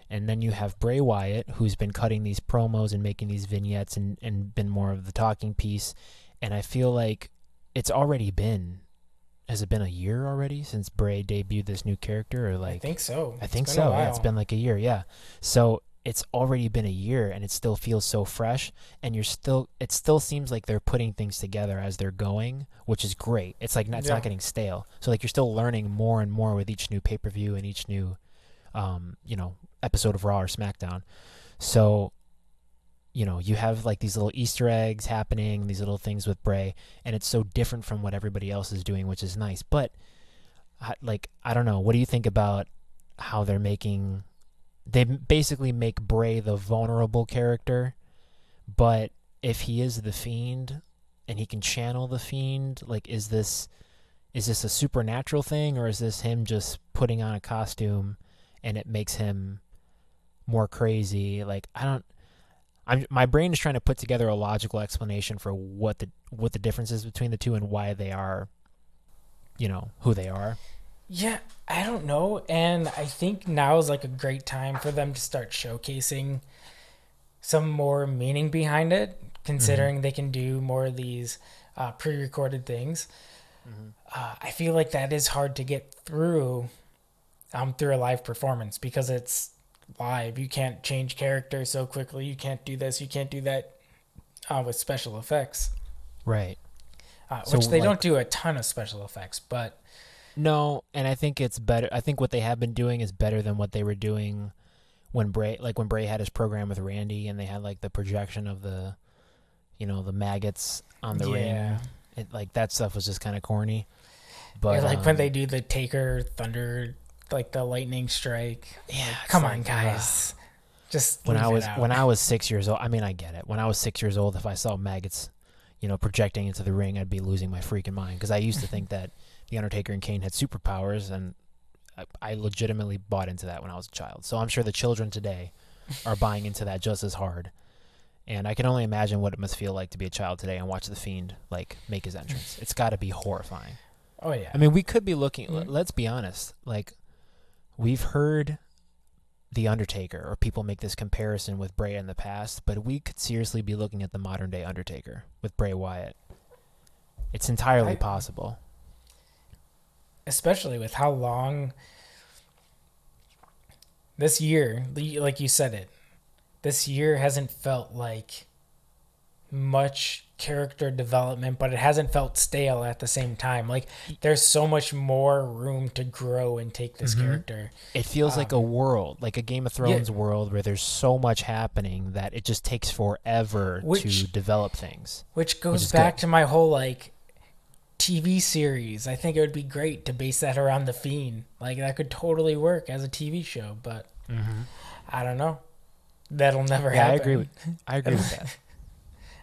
And then you have Bray Wyatt, who's been cutting these promos and making these vignettes and been more of the talking piece. And I feel like has it been a year already since Bray debuted this new character? Or like, I think so. I think so. Yeah, it's been like a year. Yeah. So it's already been a year, and it still feels so fresh. And it still seems like they're putting things together as they're going, which is great. It's like it's not getting stale. So like you're still learning more and more with each new pay-per-view and each new, episode of Raw or SmackDown. So, you have like these little Easter eggs happening, these little things with Bray, and it's so different from what everybody else is doing, which is nice. But I don't know. What do you think about how they basically make Bray the vulnerable character, but if he is the Fiend and he can channel the Fiend, like, is this a supernatural thing, or is this him just putting on a costume and it makes him more crazy? Like, my brain is trying to put together a logical explanation for what the difference is between the two and why they are, who they are. Yeah, I don't know, and I think now is like a great time for them to start showcasing some more meaning behind it, considering they can do more of these pre-recorded things. I feel like that is hard to get through through a live performance because it's live. You can't change characters so quickly. You can't do this. You can't do that with special effects. Right. Which they don't do a ton of special effects, but no, and I think it's better. I think what they have been doing is better than what they were doing when Bray had his program with Randy, and they had like the projection of the, the maggots on the ring. Like that stuff was just kind of corny. But like when they do the Taker Thunder, like the lightning strike. Yeah, like, come on, guys. Just when I was 6 years old. I mean, I get it. When I was 6 years old, if I saw maggots, projecting into the ring, I'd be losing my freaking mind because I used to think that the Undertaker and Kane had superpowers, and I legitimately bought into that when I was a child. So I'm sure the children today are buying into that just as hard. And I can only imagine what it must feel like to be a child today and watch The Fiend like make his entrance. It's got to be horrifying. Oh yeah. I mean, we could be looking. Let's be honest. Like, we've heard The Undertaker, or people make this comparison with Bray in the past, but we could seriously be looking at the modern day Undertaker with Bray Wyatt. It's entirely possible. Especially with how long this year, like you said it, this year hasn't felt like much character development, but it hasn't felt stale at the same time. Like, there's so much more room to grow and take this character. It feels like a world, like a Game of Thrones world, where there's so much happening that it just takes forever to develop things. Which goes back to my whole, like, TV series. I think it would be great to base that around The Fiend. Like, that could totally work as a TV show, but I don't know. That'll never happen. I agree with that.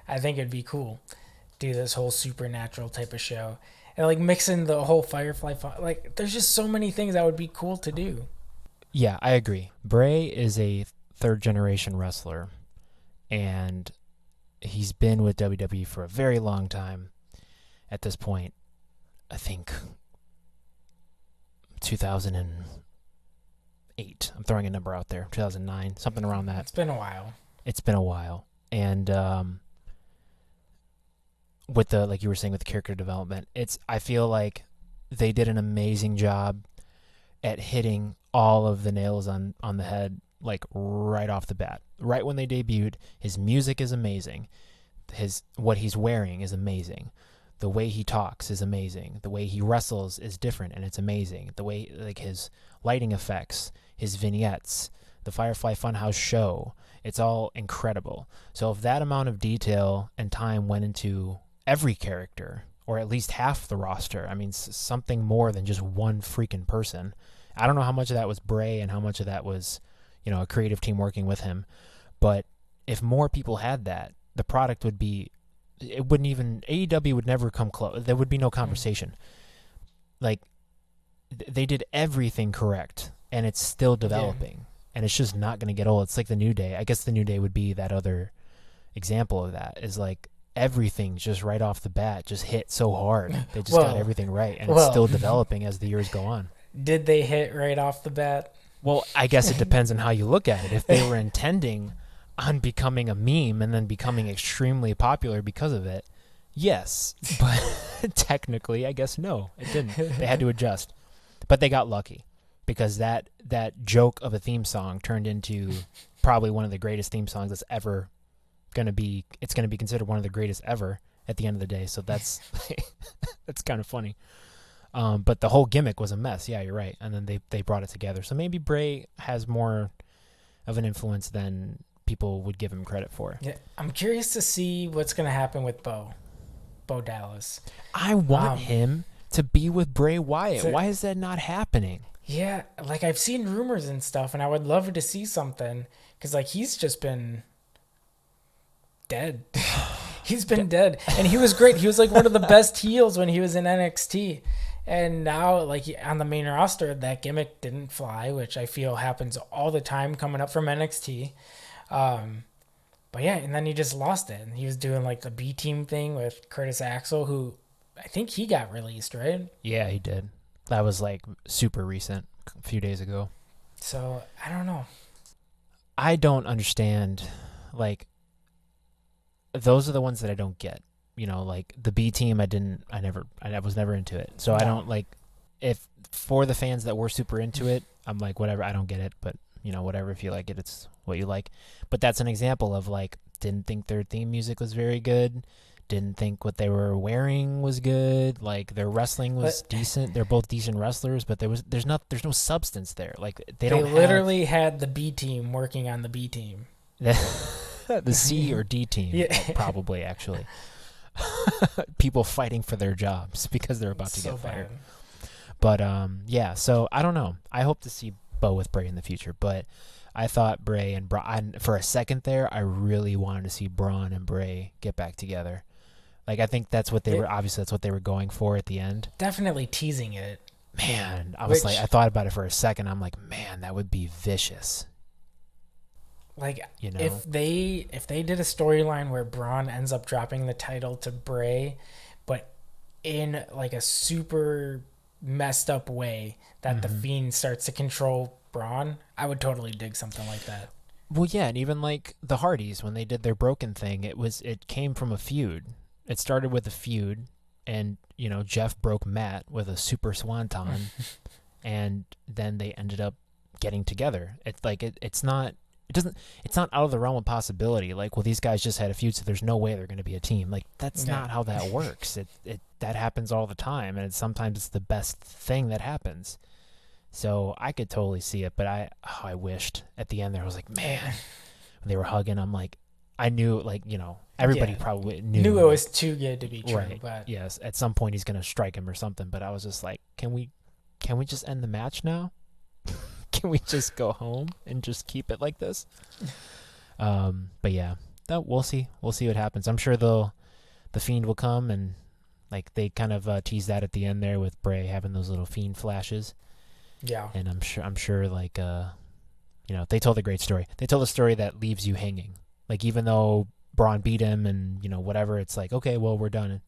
I think it'd be cool. Do this whole supernatural type of show. And like mix in the whole Firefly like there's just so many things that would be cool to do. Yeah, I agree. Bray is a third generation wrestler, and he's been with WWE for a very long time. At this point, I think 2008. I'm throwing a number out there. 2009, something around that. It's been a while. And with the, like you were saying, with the character development, I feel like they did an amazing job at hitting all of the nails on the head, like right off the bat. Right when they debuted, his music is amazing. What he's wearing is amazing. The way he talks is amazing. The way he wrestles is different, and it's amazing. The way, like, his lighting effects, his vignettes, the Firefly Funhouse show, it's all incredible. So if that amount of detail and time went into every character, or at least half the roster, I mean, something more than just one freaking person. I don't know how much of that was Bray and how much of that was, a creative team working with him. But if more people had that, the product would be, it wouldn't even, AEW would never come close. There would be no conversation. Like, they did everything correct, and it's still developing. Yeah. And it's just not going to get old. It's like the New Day. I guess the New Day would be that other example of that, is like everything just right off the bat just hit so hard. They just got everything right, and it's still developing as the years go on. Did they hit right off the bat? Well, I guess it depends on how you look at it. If they were intending on becoming a meme and then becoming extremely popular because of it, yes. But technically, I guess no, it didn't. They had to adjust. But they got lucky, because that joke of a theme song turned into probably one of the greatest theme songs that's ever going to be. It's going to be considered one of the greatest ever at the end of the day. So that's that's kind of funny. But the whole gimmick was a mess. Yeah, you're right. And then they brought it together. So maybe Bray has more of an influence than people would give him credit for. Yeah, I'm curious to see what's going to happen with Bo Dallas. I want him to be with Bray Wyatt. Why is that not happening? Yeah, like I've seen rumors and stuff, and I would love to see something, because like he's just been dead. He's been dead, and he was great. He was like one of the best heels when he was in NXT, and now like on the main roster, that gimmick didn't fly, which I feel happens all the time coming up from NXT. But yeah, and then he just lost it, and he was doing like the B team thing with Curtis Axel, who I think he got released, right? Yeah, he did. That was like super recent, a few days ago. So I don't know. I don't understand. Like, those are the ones that I don't get. Like the B team, I was never into it. So I don't like, if for the fans that were super into it, I'm like, whatever, I don't get it, but whatever, if you like it, it's what you like. But that's an example of like, didn't think their theme music was very good, didn't think what they were wearing was good, like their wrestling was decent. They're both decent wrestlers, but there's no substance there. Like they literally had the B team working on the B team. The C or D team, probably, actually. People fighting for their jobs because they're about to get fired. But yeah, so I don't know. I hope to see Bo with Bray in the future, but I thought Bray and Braun, for a second there, I really wanted to see Braun and Bray get back together. Like, I think that's what that's what they were going for at the end. Definitely teasing it. Man, I thought about it for a second. I'm like, man, that would be vicious. Like, if they did a storyline where Braun ends up dropping the title to Bray, but in like a super messed up way that the Fiend starts to control Braun, I would totally dig something like that. Well, yeah, and even like the Hardys, when they did their Broken thing, it came from a feud. It started with a feud, and Jeff broke Matt with a super swanton, and then they ended up getting together. It's like it's not out of the realm of possibility. Like, well, these guys just had a feud, so there's no way they're going to be a team. Like, that's not how that works. That happens all the time, and sometimes it's the best thing that happens. So I could totally see it, but I wished at the end there, I was like, man, when they were hugging, I'm like, I knew, like, everybody probably knew it was too good to be true. Right. But yes, at some point he's going to strike him or something, but I was just like, can we just end the match now? Can we just go home and just keep it like this? But yeah, we'll see. We'll see what happens. I'm sure the Fiend will come, and like they kind of tease that at the end there with Bray having those little Fiend flashes. Yeah. And I'm sure like they told a great story. They told a story that leaves you hanging. Like, even though Braun beat him and whatever, it's like, okay, well, we're done.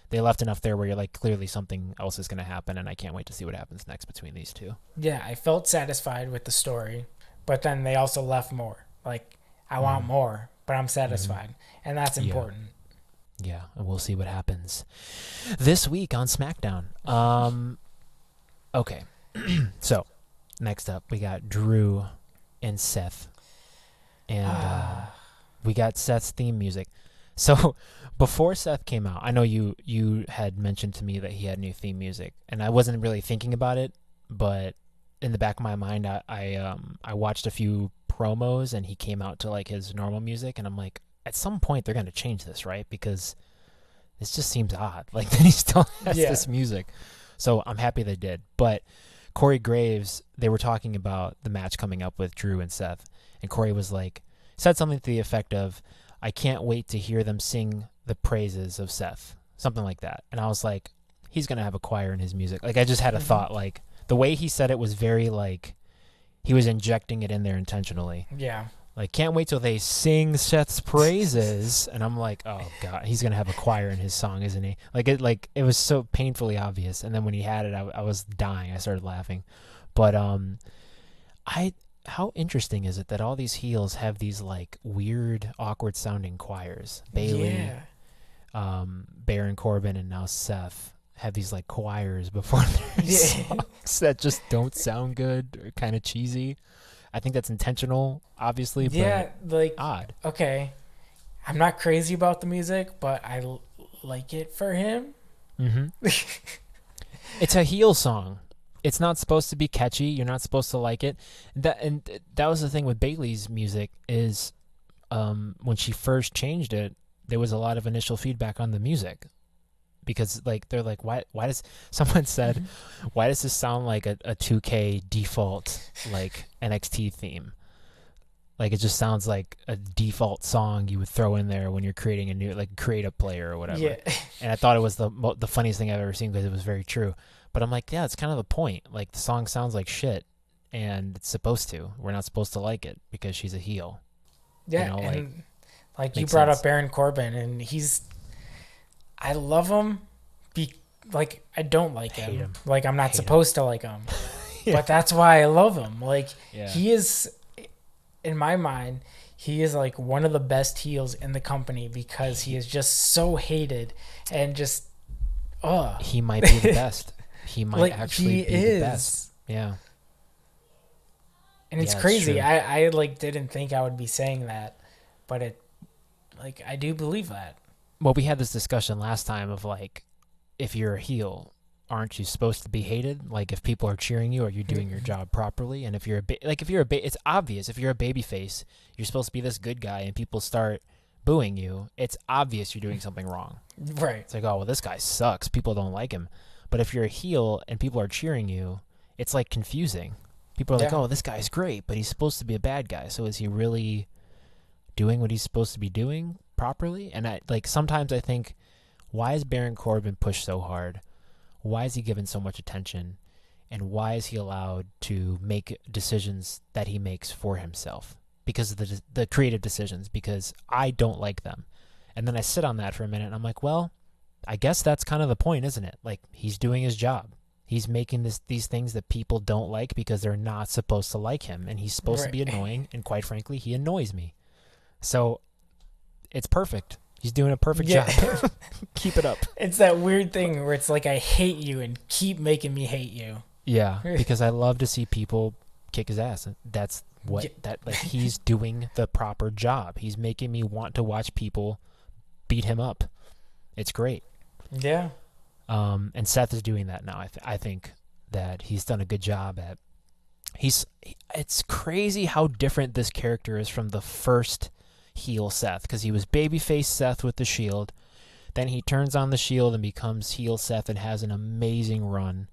They left enough there where you're like, clearly something else is going to happen, and I can't wait to see what happens next between these two. Yeah, I felt satisfied with the story, but then they also left more. Like, I want more, but I'm satisfied, and that's important. Yeah, and we'll see what happens this week on SmackDown. Okay, so next up we got Drew and Seth, and we got Seth's theme music. So before Seth came out, I know you had mentioned to me that he had new theme music, and I wasn't really thinking about it, but in the back of my mind, I watched a few promos, and he came out to like his normal music, and I'm like, at some point they're gonna change this, right? Because this just seems odd. Like, that he still has this music. So I'm happy they did. But Corey Graves, they were talking about the match coming up with Drew and Seth, and Corey was like, said something to the effect of, I can't wait to hear them sing the praises of Seth. Something like that. And I was like, he's going to have a choir in his music. Like, I just had a thought, like, the way he said it was very, like, he was injecting it in there intentionally. Yeah. Like, can't wait till they sing Seth's praises. And I'm like, oh, God, he's going to have a choir in his song, isn't he? Like, it was so painfully obvious. And then when he had it, I was dying. I started laughing. But how interesting is it that all these heels have these like weird, awkward sounding choirs? Bailey, Baron Corbin, and now Seth have these like choirs before their songs that just don't sound good or kind of cheesy. I think that's intentional, obviously, but like odd. Okay, I'm not crazy about the music, but I like it for him. Mm-hmm. It's a heel song. It's not supposed to be catchy. You're not supposed to like it. That was the thing with Bayley's music is when she first changed it, there was a lot of initial feedback on the music because like they're like, why does someone said, why does this sound like a 2K default like NXT theme? Like, it just sounds like a default song you would throw in there when you're creating a new like creative player or whatever. Yeah. And I thought it was the funniest thing I've ever seen because it was very true. But I'm like, yeah, it's kind of the point. Like, the song sounds like shit, and it's supposed to. We're not supposed to like it because she's a heel. Yeah, and like you brought up Baron Corbin, and I love him. I don't like him. Like, I'm not supposed to like him. But that's why I love him. Like, he is, in my mind, he is like one of the best heels in the company because he is just so hated and just, He might be the best. He might actually be the best. Yeah. And it's Yeah, it's crazy. true. I like didn't think I would be saying that, but it like I do believe that. Well, we had this discussion last time of like, if you're a heel, aren't you supposed to be hated? Like, if people are cheering you, are you doing your job properly? And if you're it's obvious. If you're a baby face, you're supposed to be this good guy, and people start booing you. It's obvious you're doing something wrong. Right. It's like, oh well, this guy sucks. People don't like him. But if you're a heel and people are cheering you, it's like confusing. People are like, Yeah. oh, this guy's great, but he's supposed to be a bad guy. So is he really doing what he's supposed to be doing properly? And I like sometimes I think, why is Baron Corbin pushed so hard? Why is he given so much attention? And why is he allowed to make decisions that he makes for himself? Because of the creative decisions, because I don't like them. And then I sit on that for a minute and I'm like, well, I guess that's kind of the point, isn't it? Like, he's doing his job. He's making these things that people don't like because they're not supposed to like him. And he's supposed to be annoying. And quite frankly, he annoys me. So it's perfect. He's doing a perfect job. Keep it up. It's that weird thing where it's like I hate you and keep making me hate you. Yeah, because I love to see people kick his ass. That's what he's doing the proper job. He's making me want to watch people beat him up. It's great. Yeah. And Seth is doing that now. I think that he's done a good job at. It's crazy how different this character is from the first heel Seth, because he was babyface Seth with the Shield. Then he turns on the Shield and becomes heel Seth and has an amazing run.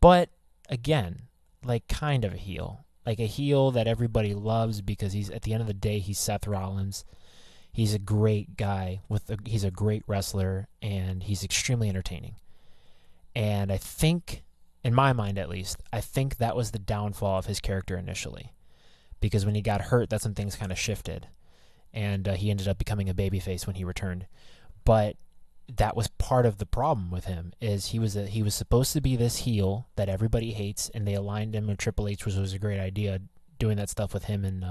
But again, like kind of a heel. Like a heel that everybody loves because he's, at the end of the day, he's Seth Rollins. He's a great guy. He's a great wrestler, and he's extremely entertaining. And I think, in my mind at least, I think that was the downfall of his character initially. Because when he got hurt, that's when things kind of shifted. And he ended up becoming a babyface when he returned. But that was part of the problem with him, is he was supposed to be this heel that everybody hates, and they aligned him with Triple H, which was a great idea, doing that stuff with him and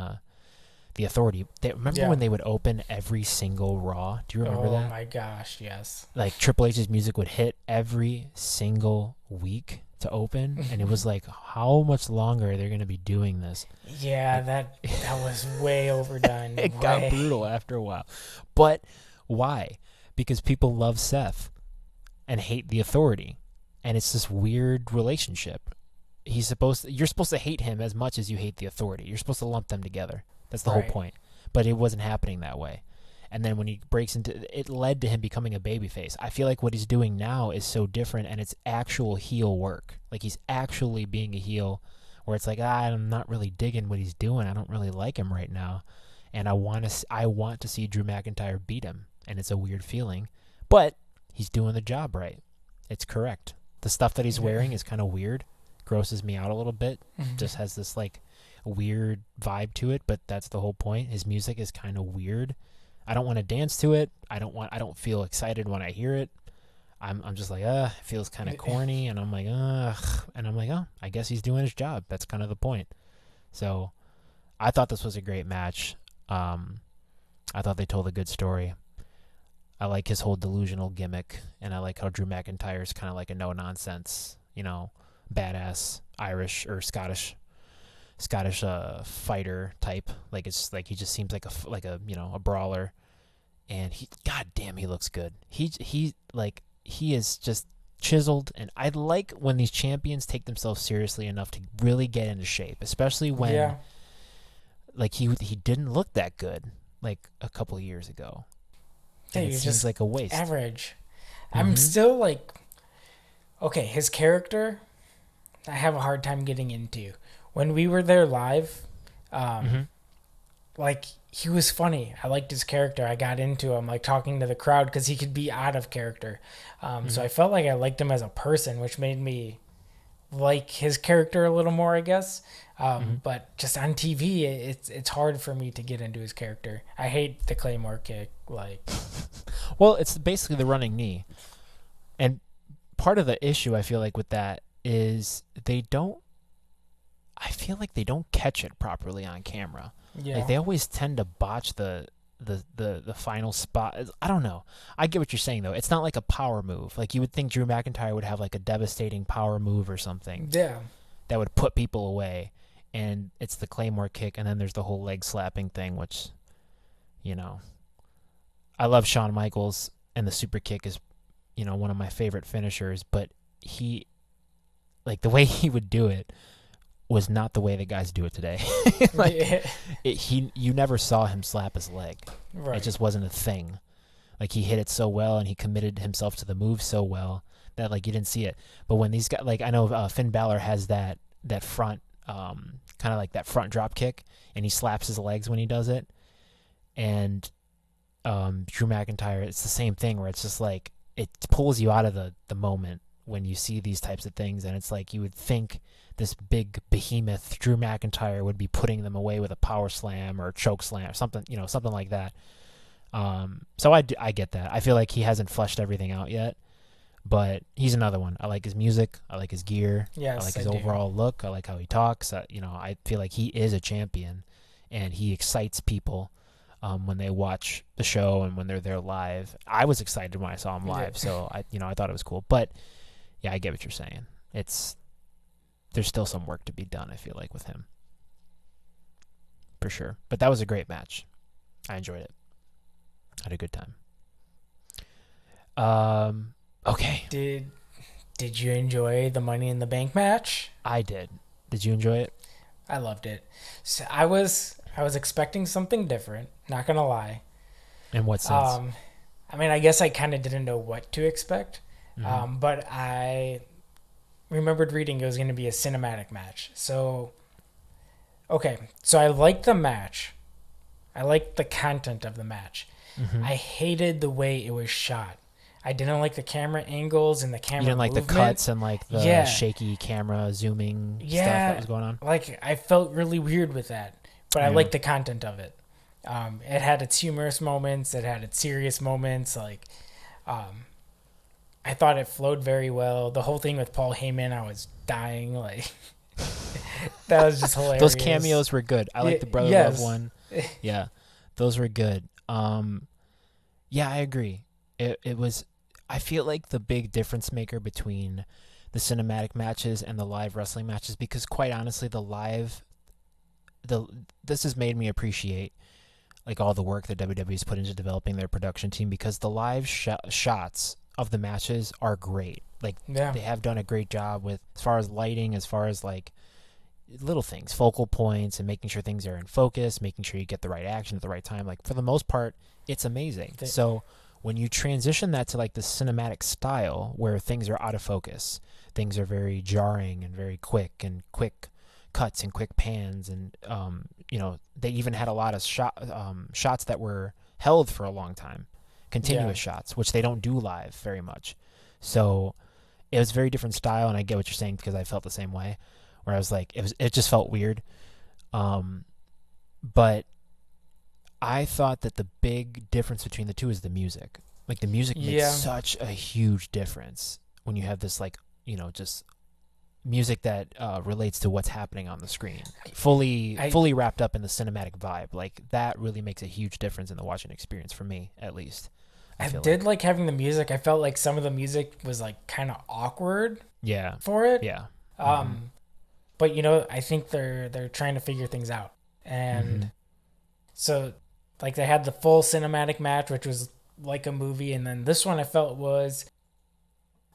the Authority. Remember when they would open every single Raw? Do you remember that? Oh my gosh, yes. Like Triple H's music would hit every single week to open, and it was like, how much longer are they going to be doing this? Yeah, that was way overdone. It got brutal after a while. But why? Because people love Seth and hate the Authority, and it's this weird relationship. You're supposed to hate him as much as you hate the Authority. You're supposed to lump them together. That's the whole point. But it wasn't happening that way. And then when he breaks into it, led to him becoming a babyface. I feel like what he's doing now is so different, and it's actual heel work. Like, he's actually being a heel, where it's like, I'm not really digging what he's doing. I don't really like him right now, and I want to see Drew McIntyre beat him, and it's a weird feeling. But he's doing the job right. It's correct. The stuff that he's wearing is kind of weird, grosses me out a little bit. Just has this like weird vibe to it, but that's the whole point. His music is kind of weird. I don't want to dance to it. I don't feel excited when I hear it. I'm just like, it feels kind of corny, and I'm like, and I'm like, I guess he's doing his job. That's kind of the point. So I thought this was a great match. I thought they told a good story. I like his whole delusional gimmick, and I like how Drew McIntyre is kind of like a no-nonsense, badass Irish or Scottish fighter type. Like, it's like he just seems like a brawler, and goddamn, he looks good. He is just chiseled, and I like when these champions take themselves seriously enough to really get into shape, especially when like he didn't look that good like a couple of years ago. And it seems like a waste. Average. I'm still like, okay, his character, I have a hard time getting into. When we were there live, like, he was funny. I liked his character. I got into him, like, talking to the crowd, because he could be out of character. So I felt like I liked him as a person, which made me like his character a little more, I guess. But just on TV, it's hard for me to get into his character. I hate the Claymore kick. Like, well, it's basically the running knee. And part of the issue, I feel like, with that is I feel like they don't catch it properly on camera. Yeah. Like, they always tend to botch the final spot. I don't know. I get what you're saying, though. It's not like a power move. Like, you would think Drew McIntyre would have like a devastating power move or something. Yeah. That would put people away. and it's the Claymore kick, and then there's the whole leg slapping thing, which, you know, I love Shawn Michaels, and the super kick is, you know, one of my favorite finishers, but he, like, the way he would do it was not the way the guys do it today. Like, you never saw him slap his leg. Right. It just wasn't a thing. Like, he hit it so well, and he committed himself to the move so well that, like, you didn't see it. But when these guys, like, I know Finn Balor has that front, kind of like that front drop kick, and he slaps his legs when he does it. And Drew McIntyre, it's the same thing where it's just like, it pulls you out of the moment when you see these types of things, and it's like you would think this big behemoth Drew McIntyre would be putting them away with a power slam or a choke slam or something, you know, something like that. So I get that. I feel like he hasn't fleshed everything out yet, but he's another one. I like his music. I like his gear. Yes, I like his overall look. I like how he talks. You know, I feel like he is a champion, and he excites people when they watch the show and when they're there live. I was excited when I saw him live, so I thought it was cool. But yeah, I get what you're saying. There's still some work to be done, I feel like, with him. For sure. But that was a great match. I enjoyed it. Had a good time. Okay. Did you enjoy the Money in the Bank match? I did. Did you enjoy it? I loved it. So I was expecting something different, not gonna lie. In what sense? I mean, I guess I kind of didn't know what to expect. Mm-hmm. But I remembered reading it was going to be a cinematic match. So, okay. So I liked the match. I liked the content of the match. Mm-hmm. I hated the way it was shot. I didn't like the camera angles and the camera You didn't like movement. the cuts and like the shaky camera zooming stuff that was going on? Like, I felt really weird with that. But I liked the content of it. It had its humorous moments. It had its serious moments. Like, I thought it flowed very well. The whole thing with Paul Heyman, I was dying. Like, that was just hilarious. Those cameos were good. I like the Brother Love one. Yeah, those were good. Yeah, I agree. It was. I feel like the big difference maker between the cinematic matches and the live wrestling matches, because quite honestly, this has made me appreciate like all the work that WWE's put into developing their production team, because the live shots of the matches are great. Like, they have done a great job with, as far as lighting, as far as like little things, focal points, and making sure things are in focus, making sure you get the right action at the right time. Like, for the most part, it's amazing. So when you transition that to like the cinematic style where things are out of focus, things are very jarring and very quick cuts and quick pans, and you know, they even had a lot of shots that were held for a long time, continuous shots, which they don't do live very much. So it was a very different style, and I get what you're saying, because I felt the same way, where I was like, it just felt weird. But I thought that the big difference between the two is the music. Like, the music makes such a huge difference when you have this, like, you know, just music that relates to what's happening on the screen, fully wrapped up in the cinematic vibe. Like, that really makes a huge difference in the watching experience, for me at least. I did like having the music. I felt like some of the music was like kind of awkward for it. But you know, I think they're trying to figure things out. And so like they had the full cinematic match, which was like a movie, and then this one I felt was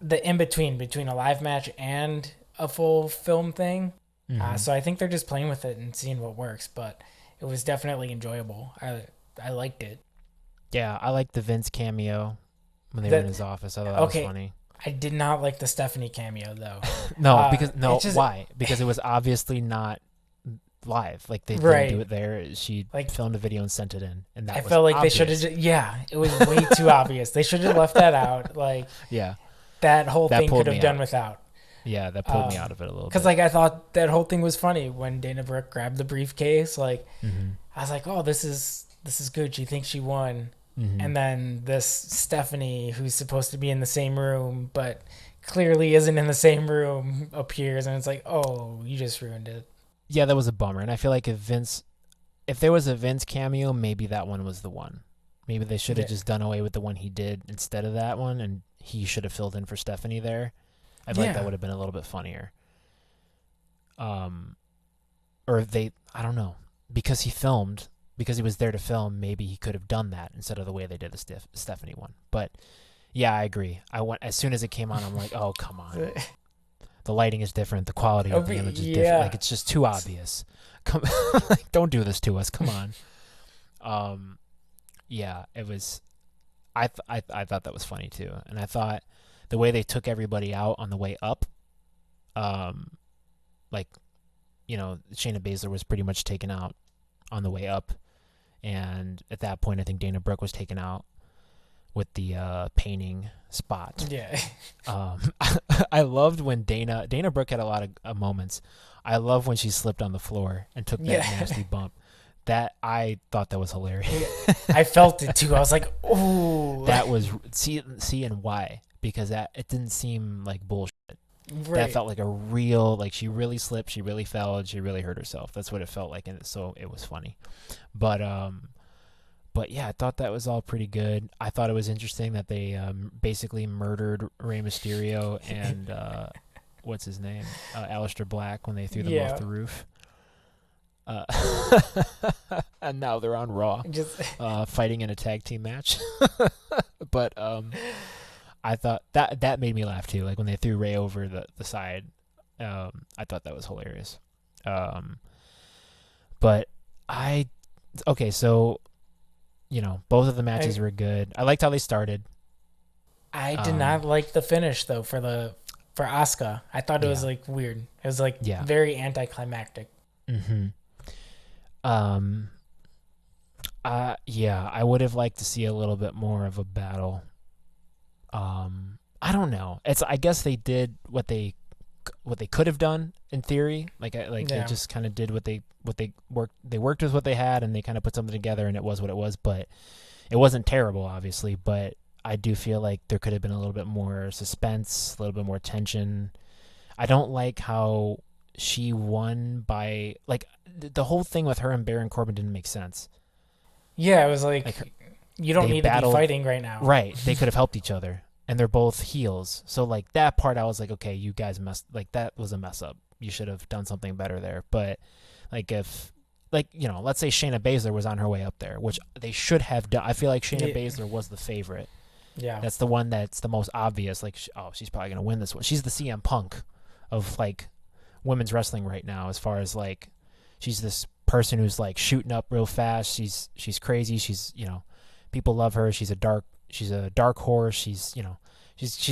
the in between a live match and a full film thing. So I think they're just playing with it and seeing what works, but it was definitely enjoyable. I liked it. Yeah, I liked the Vince cameo when they were in his office. I thought that was funny. I did not like the Stephanie cameo though. Why? Because it was obviously not live. Like, they didn't do it there. She filmed a video and sent it in, and that I felt like obvious. They should have. It was way too obvious. They should have left that out. Like, that whole thing could have done without. Yeah, that pulled me out of it a little bit. Because like I thought that whole thing was funny when Dana Brooke grabbed the briefcase. Like, I was like, oh, this is good. She thinks she won. And then this Stephanie, who's supposed to be in the same room but clearly isn't in the same room, appears, and it's like, oh, you just ruined it. Yeah, that was a bummer. And I feel like if there was a Vince cameo, maybe that one was the one. Maybe they should have just done away with the one he did instead of that one, and he should have filled in for Stephanie there. I feel like that would have been a little bit funnier. or I don't know, because he was there to film, maybe he could have done that instead of the way they did the Stephanie one. But yeah, I agree. As soon as it came on, I'm like, oh, come on. The lighting is different. The quality of the image is different. Like, it's just too obvious. Come, like, don't do this to us. Come on. Yeah, it was. I thought that was funny too, and I thought the way they took everybody out on the way up, like, Shayna Baszler was pretty much taken out on the way up, and at that point, I think Dana Brooke was taken out with the painting spot. Yeah. I loved when Dana Brooke had a lot of moments. I love when she slipped on the floor and took that nasty bump. That, I thought that was hilarious. I felt it too. I was like, oh. That was and why, because it didn't seem like bullshit. Right. That felt like a real, like, she really slipped, she really fell, and she really hurt herself. That's what it felt like, and so it was funny. But yeah, I thought that was all pretty good. I thought it was interesting that they basically murdered Rey Mysterio and what's his name, Aleister Black, when they threw them off the roof. And now they're on Raw, fighting in a tag team match. But I thought that made me laugh too. Like when they threw Rey over the side, I thought that was hilarious. But so both of the matches were good. I liked how they started. I did not like the finish though for Asuka. I thought it was like weird. It was like very anticlimactic. Mm-hmm. I would have liked to see a little bit more of a battle. I don't know. I guess they did what they could have done in theory. They just kind of did what they worked with what they had, and they kind of put something together, and it was what it was. But it wasn't terrible, obviously. But I do feel like there could have been a little bit more suspense, a little bit more tension. I don't like how she won by, like, the whole thing with her and Baron Corbin didn't make sense. Yeah, it was like you don't need to be fighting right now. Right. They could have helped each other, and they're both heels. So, like, that part I was like, okay, you guys that was a mess up. You should have done something better there. But, like, if, like, let's say Shayna Baszler was on her way up there, which they should have done. I feel like Shayna Baszler was the favorite. Yeah. That's the one that's the most obvious. Like, she's probably going to win this one. She's the CM Punk of, like, women's wrestling right now, as far as, like, she's this person who's, like, shooting up real fast. She's crazy. She's, people love her. She's a dark horse. She's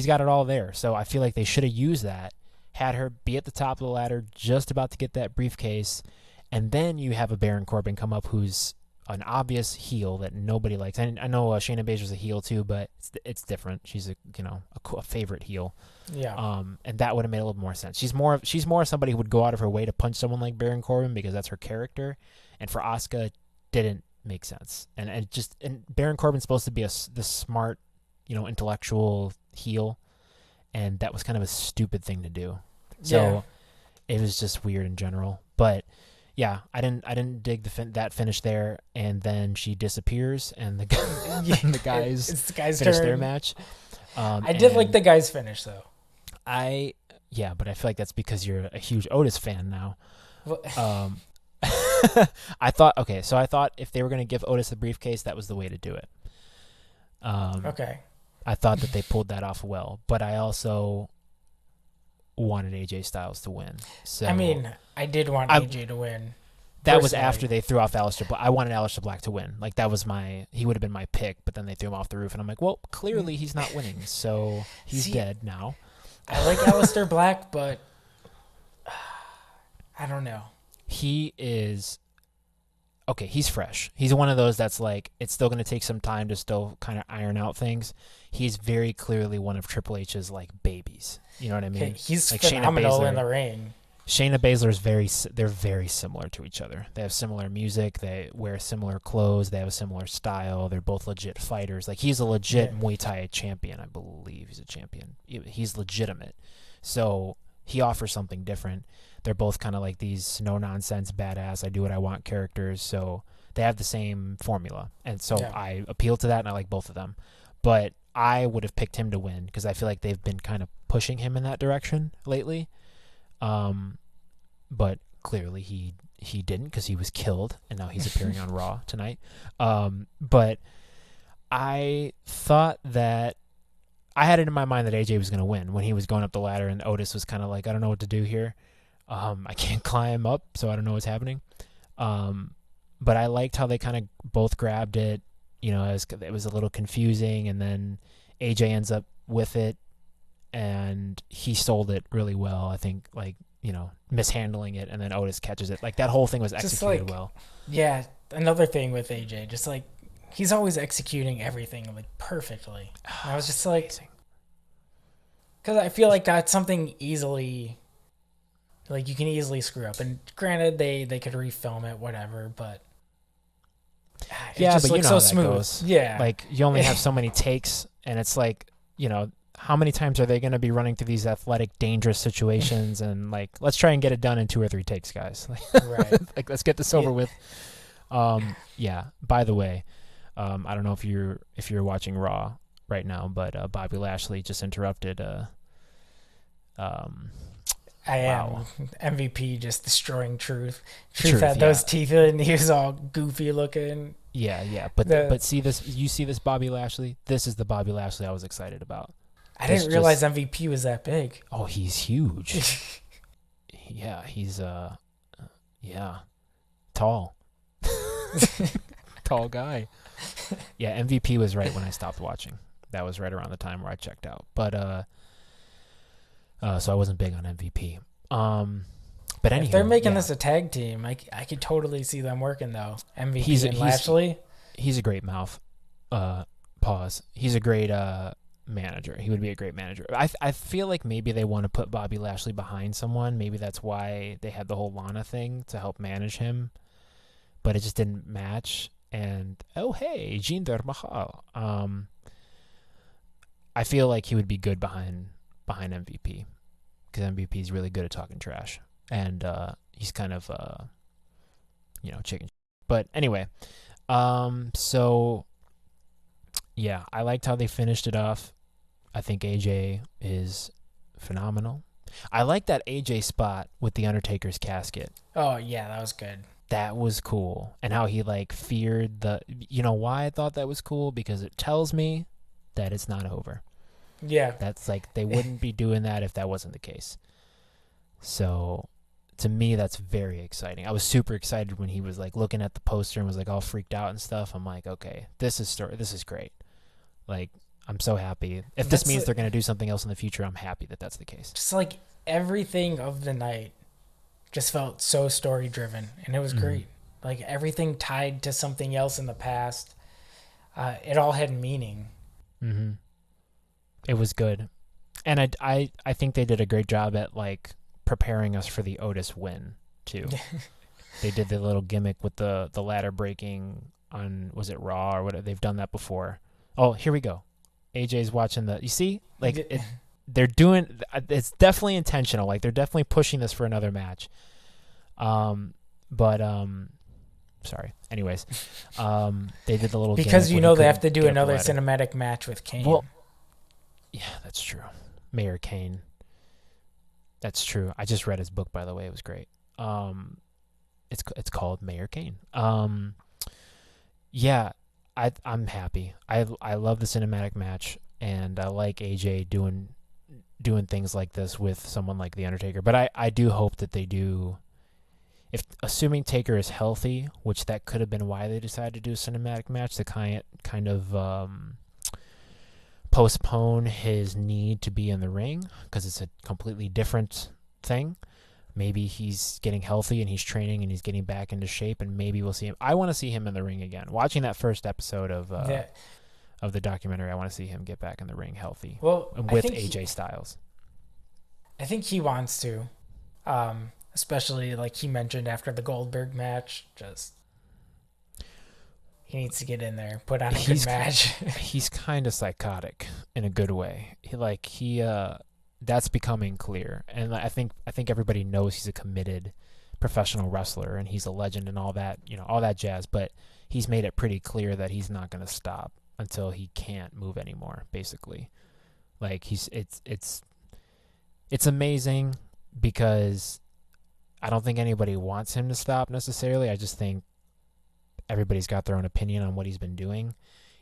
got it all there. So I feel like they should have used that, had her be at the top of the ladder, just about to get that briefcase, and then you have a Baron Corbin come up who's an obvious heel that nobody likes. And I know Shayna Baszler's a heel too, but it's different. She's a favorite heel. Yeah. And that would have made a little more sense. She's more somebody who would go out of her way to punch someone like Baron Corbin because that's her character. And for Asuka, it didn't make sense. And Baron Corbin's supposed to be this smart, intellectual heel, and that was kind of a stupid thing to do. So it was just weird in general. But yeah, I didn't dig that finish there, and then she disappears, and the guys it's the guys' finish turn. their match. I did like the guys' finish though. But I feel like that's because you're a huge Otis fan now. I thought if they were going to give Otis the briefcase, that was the way to do it. Okay. I thought that they pulled that off well, but I also wanted AJ Styles to win. So I mean, I did want AJ to win. That was after they threw off Aleister Black. I wanted Aleister Black to win. Like, that was he would have been my pick, but then they threw him off the roof, and I'm like, well, clearly he's not winning, so he's dead now. I like Aleister Black, but I don't know. He is okay. He's fresh. He's one of those that's like, it's still going to take some time to still kind of iron out things. He's very clearly one of Triple H's, like, babies. You know what I mean? Okay, he's like phenomenal in the ring. Shayna Baszler they're very similar to each other. They have similar music. They wear similar clothes. They have a similar style. They're both legit fighters. Like, he's a legit Muay Thai champion, I believe. He's a champion. He's legitimate. So he offers something different. They're both kind of like these no-nonsense, badass, I do what I want characters. So they have the same formula. And so I appeal to that, and I like both of them. But I would have picked him to win because I feel like they've been kind of pushing him in that direction lately. But clearly he didn't, because he was killed, and now he's appearing on Raw tonight. But I thought that I had it in my mind that AJ was going to win when he was going up the ladder, and Otis was kind of like, I don't know what to do here. I can't climb up, so I don't know what's happening. But I liked how they kind of both grabbed it. It was a little confusing, and then AJ ends up with it, and he sold it really well. I think, mishandling it, and then Otis catches it. Like, that whole thing was executed well. Yeah, another thing with AJ, just like, he's always executing everything like perfectly. And I was just like, because I feel like that's something easily, like, you can easily screw up. And granted, they could refilm it, whatever, but it just looks so smooth. Goes. Yeah, like, you only have so many takes, and it's like, how many times are they going to be running through these athletic, dangerous situations? And like, let's try and get it done in 2 or 3 takes, guys. Right. Like, let's get this over with. Yeah. By the way, I don't know if you're watching Raw right now, but Bobby Lashley just interrupted. I am. MVP just destroying Truth. Truth had those teeth and he was all goofy looking. Yeah. But see this? You see this Bobby Lashley? This is the Bobby Lashley I was excited about. I didn't realize MVP was that big. Oh, he's huge. Yeah, he's tall. Tall guy. Yeah, MVP was right when I stopped watching. That was right around the time where I checked out. But so I wasn't big on MVP. But anyway, if they're making this a tag team, I could totally see them working though. MVP and Lashley. He's a great mouth. Pause. He's a great manager. He would be a great manager. I feel like maybe they want to put Bobby Lashley behind someone. Maybe that's why they had the whole Lana thing to help manage him. But it just didn't match. And hey, Jinder Mahal. I feel like he would be good behind MVP, because MVP is really good at talking trash, and he's kind of chicken. But anyway, so yeah, I liked how they finished it off. I think AJ is phenomenal. I like that AJ spot with the Undertaker's casket. Oh yeah, that was good. That was cool. And how he feared the, why I thought that was cool? Because it tells me that it's not over. Yeah. That's they wouldn't be doing that if that wasn't the case. So to me, that's very exciting. I was super excited when he was looking at the poster and was all freaked out and stuff. I'm like, okay, this is great. I'm so happy. If this means they're going to do something else in the future, I'm happy that that's the case. Just everything of the night just felt so story driven, and it was great. Everything tied to something else in the past. It all had meaning. Mm-hmm. It was good. And I think they did a great job at preparing us for the Otis win too. They did the little gimmick with the ladder breaking on, was it Raw or whatever? They've done that before. Oh, here we go. AJ's watching you see, they're doing, it's definitely intentional. They're definitely pushing this for another match. Sorry. Anyways, they did the little because they have to do another cinematic match with Kane. Well, yeah, that's true. Mayor Kane. That's true. I just read his book, by the way. It was great. It's called Mayor Kane. Yeah, I'm happy. I love the cinematic match, and I like AJ doing things like this with someone like The Undertaker. But I do hope that they do, if assuming Taker is healthy, which that could have been why they decided to do a cinematic match, to kind of postpone his need to be in the ring, because it's a completely different thing. Maybe he's getting healthy and he's training and he's getting back into shape, and maybe we'll see him. I want to see him in the ring again. Watching that first episode of the documentary, I want to see him get back in the ring healthy. Well, with AJ Styles. I think he wants to, especially he mentioned after the Goldberg match. Just he needs to get in there, put on a good match. He's kind of psychotic in a good way. He that's becoming clear, and I think everybody knows he's a committed professional wrestler and he's a legend and all that, all that jazz. But he's made it pretty clear that he's not going to stop until he can't move anymore. Basically, it's amazing, because I don't think anybody wants him to stop necessarily. I just think everybody's got their own opinion on what he's been doing.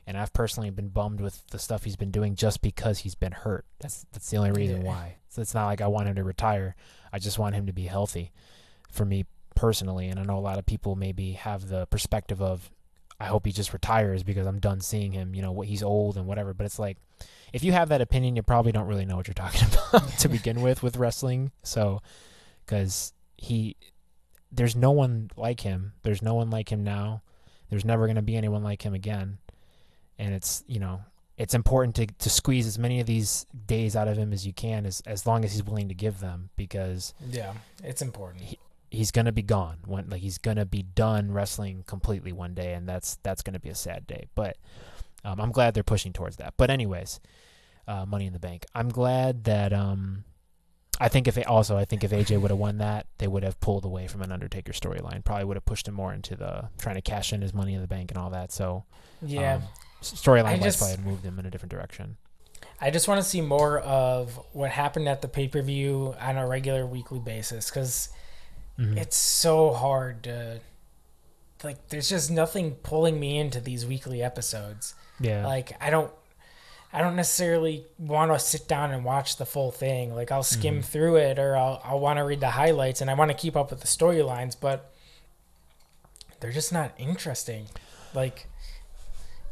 And I've personally been bummed with the stuff he's been doing just because he's been hurt. That's the only reason why. So it's not like I want him to retire. I just want him to be healthy for me personally. And I know a lot of people maybe have the perspective of, I hope he just retires because I'm done seeing him, what he's old and whatever. But it's like, if you have that opinion, you probably don't really know what you're talking about to begin with wrestling. So, because there's no one like him. There's no one like him now. There's never going to be anyone like him again. And it's, it's important to squeeze as many of these days out of him as you can, as long as he's willing to give them, because yeah, it's important. He's going to be gone he's going to be done wrestling completely one day. And that's going to be a sad day, but I'm glad they're pushing towards that. But anyways, Money in the Bank. I'm glad that, I think if AJ would have won that, they would have pulled away from an Undertaker storyline. Probably would have pushed him more into the trying to cash in his Money in the Bank and all that. So yeah, storyline wise, probably had moved him in a different direction. I just want to see more of what happened at the pay-per-view on a regular weekly basis, because it's so hard to, there's just nothing pulling me into these weekly episodes. Yeah. I don't necessarily want to sit down and watch the full thing. I'll skim through it, or I'll want to read the highlights, and I want to keep up with the storylines, but they're just not interesting.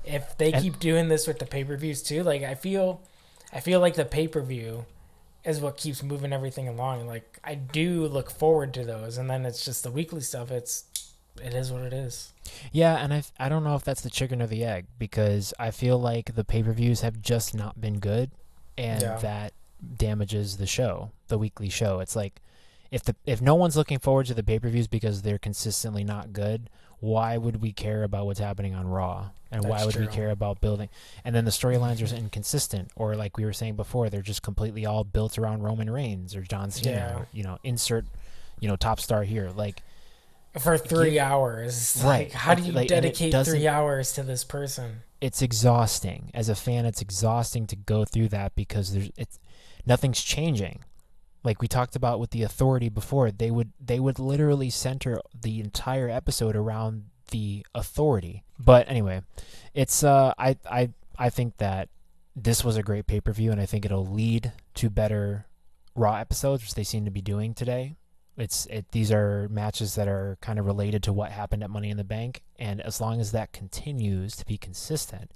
If they keep doing this with the pay-per-views too, I feel like the pay-per-view is what keeps moving everything along. I do look forward to those, and then it's just the weekly stuff. It is what it is. Yeah, and I don't know if that's the chicken or the egg, because I feel like the pay-per-views have just not been good, and that damages the show, the weekly show. It's like, if no one's looking forward to the pay-per-views because they're consistently not good, why would we care about what's happening on Raw? And why would we care about building? And then the storylines are inconsistent, or like we were saying before, they're just completely all built around Roman Reigns or John Cena, or, insert, top star here. For 3 hours. Right. How do you dedicate 3 hours to this person? It's exhausting. As a fan, it's exhausting to go through that, because nothing's changing. Like we talked about with the Authority before, they would literally center the entire episode around the Authority. But anyway, it's I think that this was a great pay-per-view, and I think it'll lead to better Raw episodes, which they seem to be doing today. These are matches that are kind of related to what happened at Money in the Bank, and as long as that continues to be consistent,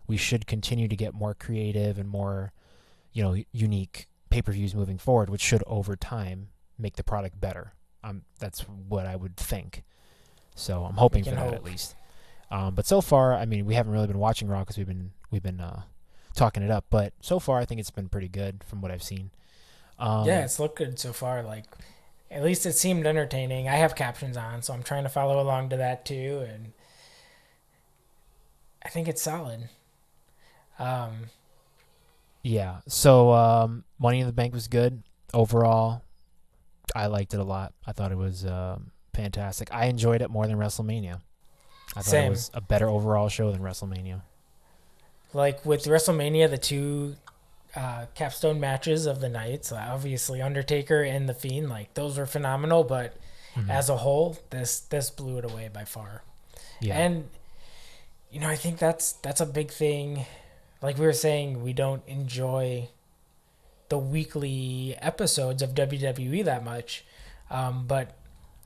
we should continue to get more creative and more, unique pay-per-views moving forward, which should over time make the product better. That's what I would think. So I'm hoping for that at least. But so far, I mean, we haven't really been watching Raw because we've been talking it up. But so far, I think it's been pretty good from what I've seen. Yeah, it's looked good so far. At least it seemed entertaining. I have captions on, so I'm trying to follow along to that too, and I think it's solid. Yeah. So Money in the Bank was good overall. I liked it a lot. I thought it was fantastic. I enjoyed it more than WrestleMania. I thought it was a better overall show than WrestleMania. With WrestleMania, the two capstone matches of the night, so obviously Undertaker and The Fiend, those were phenomenal, but as a whole, this blew it away by far. Yeah. And I think that's a big thing. Like we were saying, we don't enjoy the weekly episodes of WWE that much, but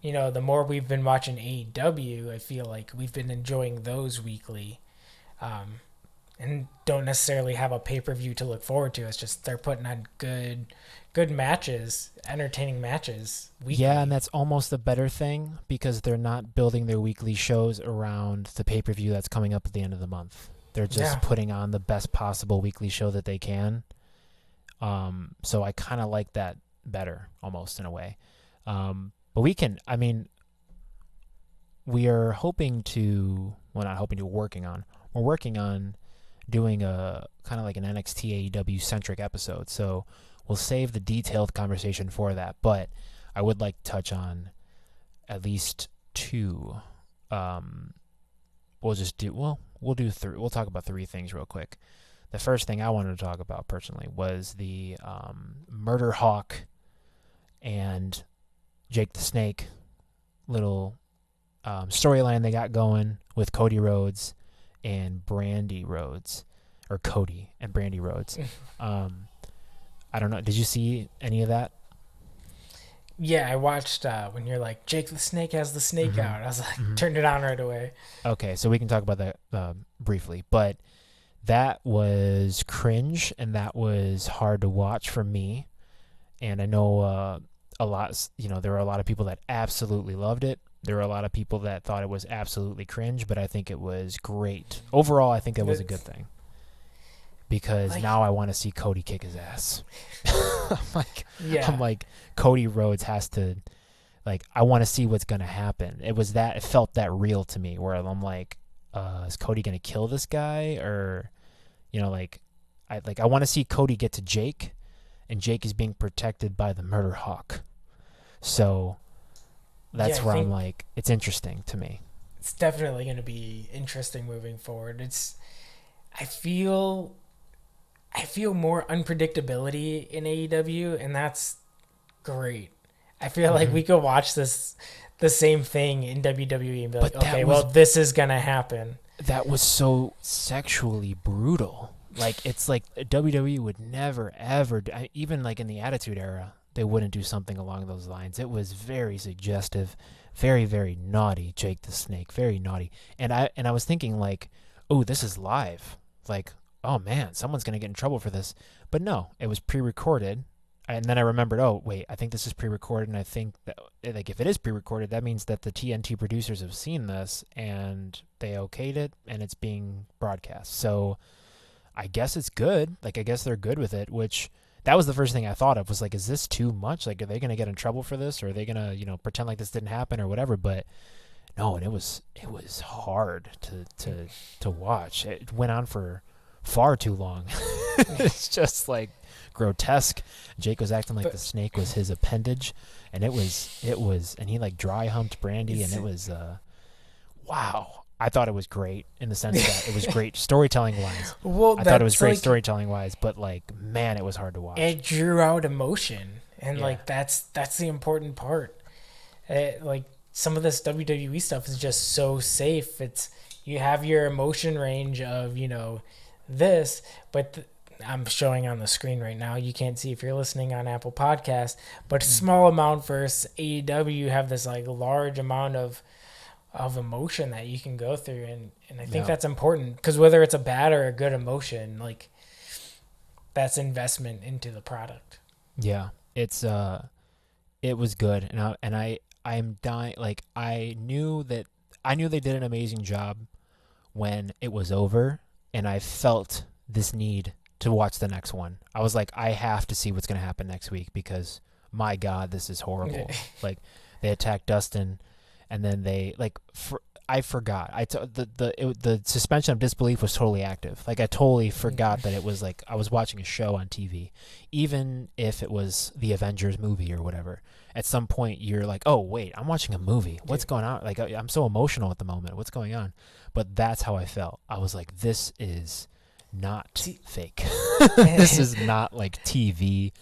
the more we've been watching AEW, I feel like we've been enjoying those weekly, and don't necessarily have a pay-per-view to look forward to. It's just they're putting on good matches, entertaining matches weekly. Yeah, and that's almost a better thing, because they're not building their weekly shows around the pay-per-view that's coming up at the end of the month. They're just putting on the best possible weekly show that they can. So I kind of like that better, almost in a way. But we are hoping to, we're working on doing a kind of like an NXT AEW centric episode. So we'll save the detailed conversation for that, but I would like to touch on at least two. We'll do three. We'll talk about three things real quick. The first thing I wanted to talk about personally was the Murder Hawk and Jake the Snake little storyline they got going with Cody Rhodes and Brandy Rhodes, or Cody and Brandy Rhodes. I don't know. Did you see any of that? Yeah, I watched when you're like, Jake the Snake has the snake out. I was like, turned it on right away. Okay, so we can talk about that briefly. But that was cringe, and that was hard to watch for me. And I know a lot, there were a lot of people that absolutely loved it. There were a lot of people that thought it was absolutely cringe, but I think it was great. Overall, I think it was a good thing. Because now I want to see Cody kick his ass. I'm like, Cody Rhodes has to, I want to see what's going to happen. It felt that real to me, where I'm like, is Cody going to kill this guy? Or, I want to see Cody get to Jake, and Jake is being protected by the Murder Hawk. So that's where I'm like, it's interesting to me. It's definitely going to be interesting moving forward. I feel more unpredictability in AEW, and that's great. I feel like we could watch the same thing in WWE and be like, okay, this is going to happen. That was so sexually brutal. It's like WWE would never, ever, even in the Attitude Era, they wouldn't do something along those lines. It was very suggestive, very, very naughty, Jake the Snake, very naughty. And I was thinking oh, this is live. Oh man, someone's going to get in trouble for this. But no, it was pre-recorded. And then I remembered, oh wait, I think this is pre-recorded, and I think that if it is pre-recorded, that means that the TNT producers have seen this and they okayed it and it's being broadcast. So I guess it's good. I guess they're good with it, which that was the first thing I thought of was is this too much? Are they going to get in trouble for this, or are they going to, pretend like this didn't happen or whatever? But no, and it was hard to watch. It went on for far too long. It's just grotesque. Jake was acting like the snake was his appendage, and it was and he dry humped Brandy, and it was wow. I thought it was great in the sense that it was great storytelling wise. I thought it was great storytelling wise, but man, it was hard to watch. It drew out emotion, and that's the important part. Some of this WWE stuff is just so safe. You have your emotion range of this, but I'm showing on the screen right now. You can't see if you're listening on Apple Podcasts, but small amount versus AEW. You have this large amount of emotion that you can go through, and I think that's important, because whether it's a bad or a good emotion, that's investment into the product. Yeah, it was good, and I'm dying. I knew they did an amazing job when it was over, and I felt this need to watch the next one. I was like, I have to see what's going to happen next week, because my God, this is horrible. They attacked Dustin, and then they I forgot. The suspension of disbelief was totally active. I totally forgot that it was I was watching a show on TV, even if it was the Avengers movie or whatever. At some point, you're like, oh wait, I'm watching a movie. What's going on? I'm so emotional at the moment. What's going on? But that's how I felt. I was like, this is not fake. This is not TV.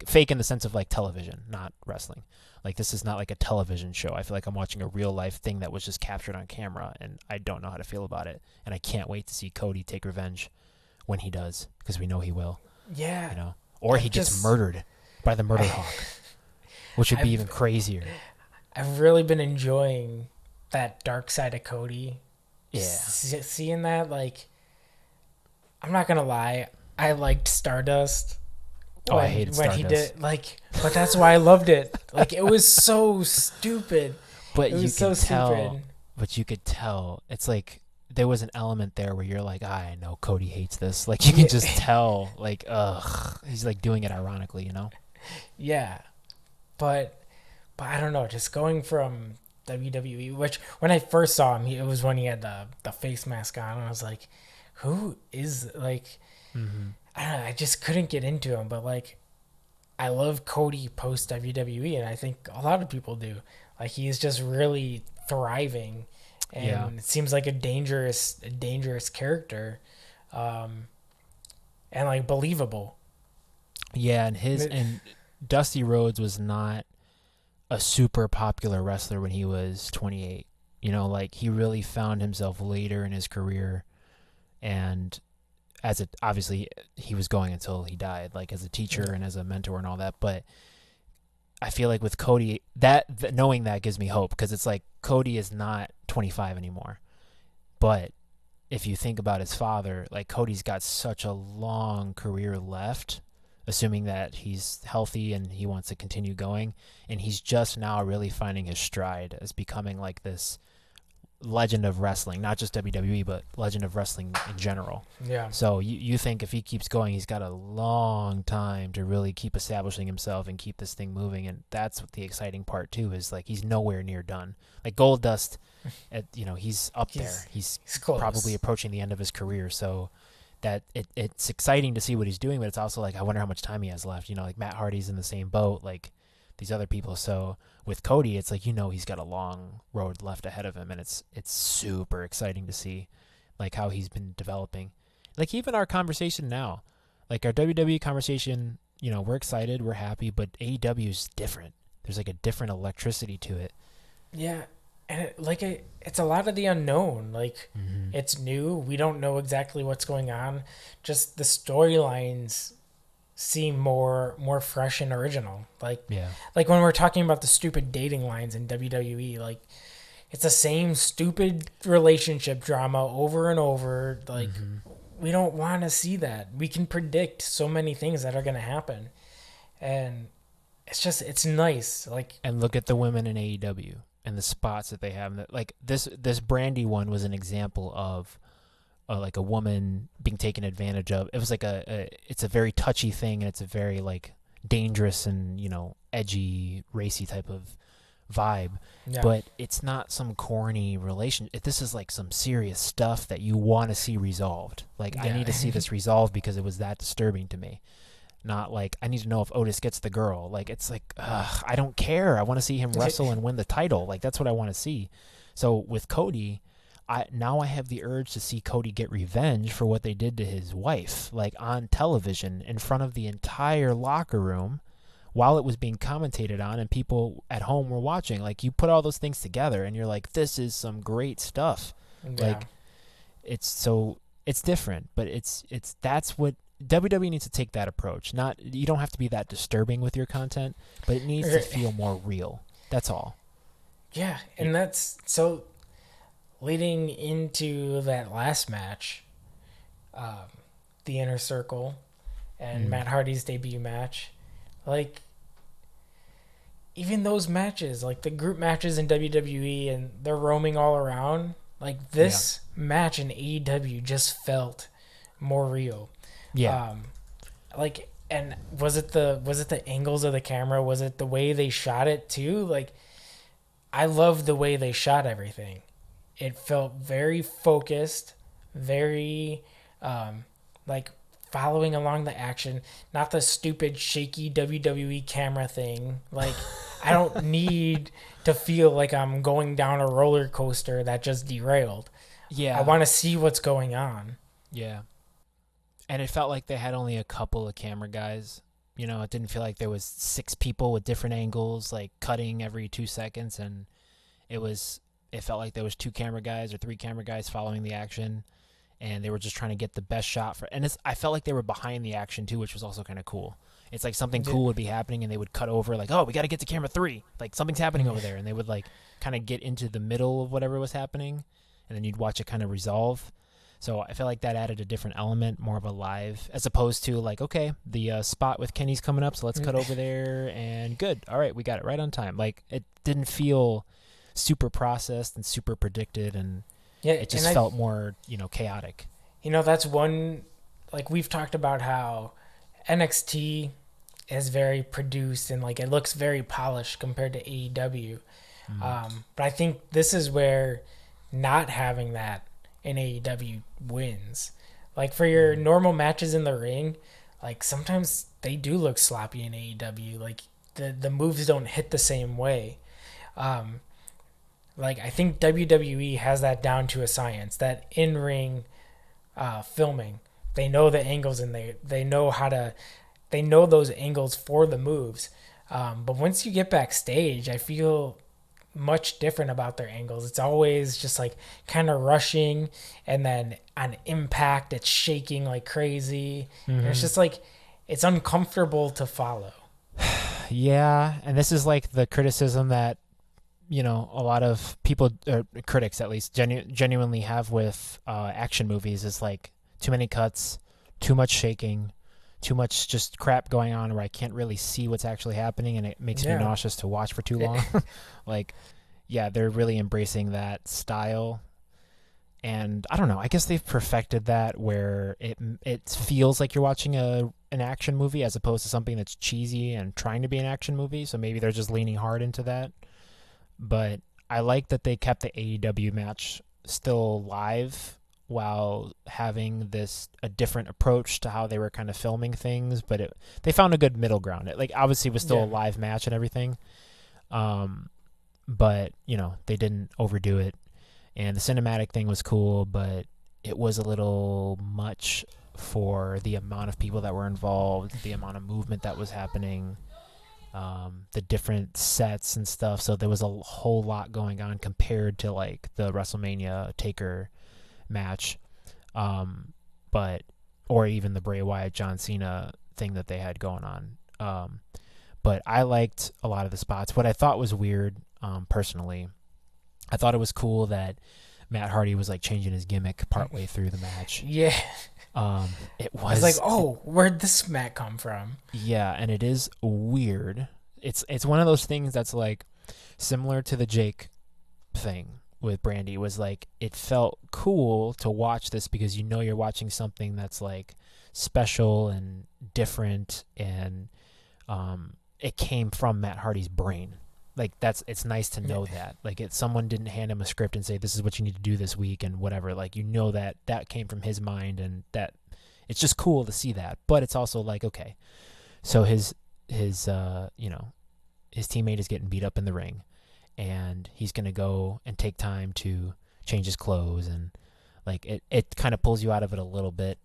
Fake in the sense of television, not wrestling. This is not a television show. I feel like I'm watching a real life thing that was just captured on camera, and I don't know how to feel about it. And I can't wait to see Cody take revenge when he does, because we know he will. Yeah. Or he gets murdered by the Murder Hawk, which would be even crazier. I've really been enjoying that dark side of Cody. Yeah. Seeing that, I'm not going to lie, I liked Stardust. I hated Stardust. He did, but that's why I loved it. It was so stupid. But you could tell. But you could tell. It's there was an element there where you're like, I know Cody hates this. You can just tell. Ugh, he's doing it ironically, Yeah, but I don't know. Just going from WWE, which when I first saw him, it was when he had the face mask on, and I was like, who is I don't know, I just couldn't get into him, but I love Cody post WWE, and I think a lot of people do. He's just really thriving, and it seems like a dangerous character, and believable. Yeah, and Dusty Rhodes was not a super popular wrestler when he was 28. You know, like he really found himself later in his career, and obviously he was going until he died, like as a teacher and as a mentor and all that. But I feel like with Cody, that knowing that gives me hope, because it's like Cody is not 25 anymore. But if you think about his father, like Cody's got such a long career left, assuming that he's healthy and he wants to continue going, and he's just now really finding his stride as becoming like this legend of wrestling, not just WWE, but legend of wrestling in general. Yeah. So you think if he keeps going, he's got a long time to really keep establishing himself and keep this thing moving. And that's what the exciting part too, is like he's nowhere near done. Like Goldust, he's up there. He's probably approaching the end of his career. So that it's exciting to see what he's doing, but it's also like, I wonder how much time he has left. Like Matt Hardy's in the same boat, like these other people. So with Cody, it's like, he's got a long road left ahead of him, and it's super exciting to see like how he's been developing. Like even our conversation now, like our WWE conversation, we're excited, we're happy, but AEW is different. There's like a different electricity to it. Yeah. And it's a lot of the unknown. Like It's new. We don't know exactly what's going on. Just the storylines seem more fresh and original. Like when we're talking about the stupid dating lines in WWE, like it's the same stupid relationship drama over and over. Like we don't want to see that. We can predict so many things that are going to happen, and it's nice. Like, and look at the women in AEW and the spots that they have. Like this Brandy one was an example of like a woman being taken advantage of. It was like it's a very touchy thing, and it's a very like dangerous and edgy, racy type of vibe. Yeah. But it's not some corny relation. This is like some serious stuff that you want to see resolved. Like I need to see this resolved because it was that disturbing to me. Not like I need to know if Otis gets the girl. Like it's like I don't care. I want to see him wrestle and win the title. Like that's what I want to see. So with Cody, I have the urge to see Cody get revenge for what they did to his wife, like on television in front of the entire locker room while it was being commentated on and people at home were watching. Like you put all those things together and you're like, this is some great stuff. Yeah. Like it's different, but that's what WWE needs to take, that approach. You don't have to be that disturbing with your content, but it needs to feel more real. That's all. Yeah. And that's so leading into that last match, the Inner Circle and Matt Hardy's debut match, like even those matches, like the group matches in WWE, and they're roaming all around, like this match in AEW just felt more real. Yeah. And was it the angles of the camera? Was it the way they shot it too? Like I love the way they shot everything. It felt very focused, very like following along the action, not the stupid shaky WWE camera thing. Like I don't need to feel like I'm going down a roller coaster that just derailed. Yeah. I want to see what's going on. Yeah. And it felt like they had only a couple of camera guys. It didn't feel like there was 6 people with different angles, like cutting every 2 seconds, and it felt like there was 2 camera guys or 3 camera guys following the action, and they were just trying to get the best shot for. And I felt like they were behind the action too, which was also kind of cool. It's like something cool would be happening, and they would cut over, like, oh, we got to get to camera 3, like something's happening over there, and they would like kind of get into the middle of whatever was happening, and then you'd watch it kind of resolve. So I feel like that added a different element, more of a live, as opposed to like, okay, the spot with Kenny's coming up, so let's cut over there, and good, all right, we got it right on time. Like it didn't feel super processed and super predicted, and it just felt more chaotic. That's one, like we've talked about how NXT is very produced and like it looks very polished compared to AEW. But I think this is where not having that in AEW wins. Like for your normal matches in the ring, like sometimes they do look sloppy in AEW. Like the moves don't hit the same way. Like I think WWE has that down to a science. That in-ring filming, they know the angles and they know those angles for the moves. But once you get backstage, I feel much different about their angles. It's always just like kind of rushing, and then on impact, it's shaking like crazy. And it's Hmm. just like it's uncomfortable to follow. Yeah, and this is like the criticism that a lot of people, or critics at least, genuinely have with action movies is like too many cuts, too much shaking, too much just crap going on where I can't really see what's actually happening, and it makes me Yeah. nauseous to watch for too long. Like, yeah, they're really embracing that style, and I don't know. I guess they've perfected that where it feels like you're watching an action movie as opposed to something that's cheesy and trying to be an action movie. So maybe they're just leaning hard into that. But I like that they kept the AEW match still live while having this a different approach to how they were kind of filming things. But they found a good middle ground. It like obviously was still a Yeah. live match and everything, um, but they didn't overdo it. And the cinematic thing was cool, but it was a little much for the amount of people that were involved, the amount of movement that was happening, the different sets and stuff. So there was a whole lot going on compared to like the WrestleMania Taker match, but or even the Bray Wyatt John Cena thing that they had going on. But I liked a lot of the spots. What I thought was weird, personally, I thought it was cool that Matt Hardy was like changing his gimmick partway through the match. Yeah. It I was like, was oh, where'd this Matt come from? Yeah, and it is weird. It's one of those things that's like similar to the Jake thing with Brandy. Was like it felt cool to watch this because you're watching something that's like special and different, and it came from Matt Hardy's brain. Like it's nice to know that like someone didn't hand him a script and say this is what you need to do this week and whatever. Like that came from his mind, and that it's just cool to see that. But it's also like, okay, so his teammate is getting beat up in the ring, and he's gonna go and take time to change his clothes, and like it kind of pulls you out of it a little bit.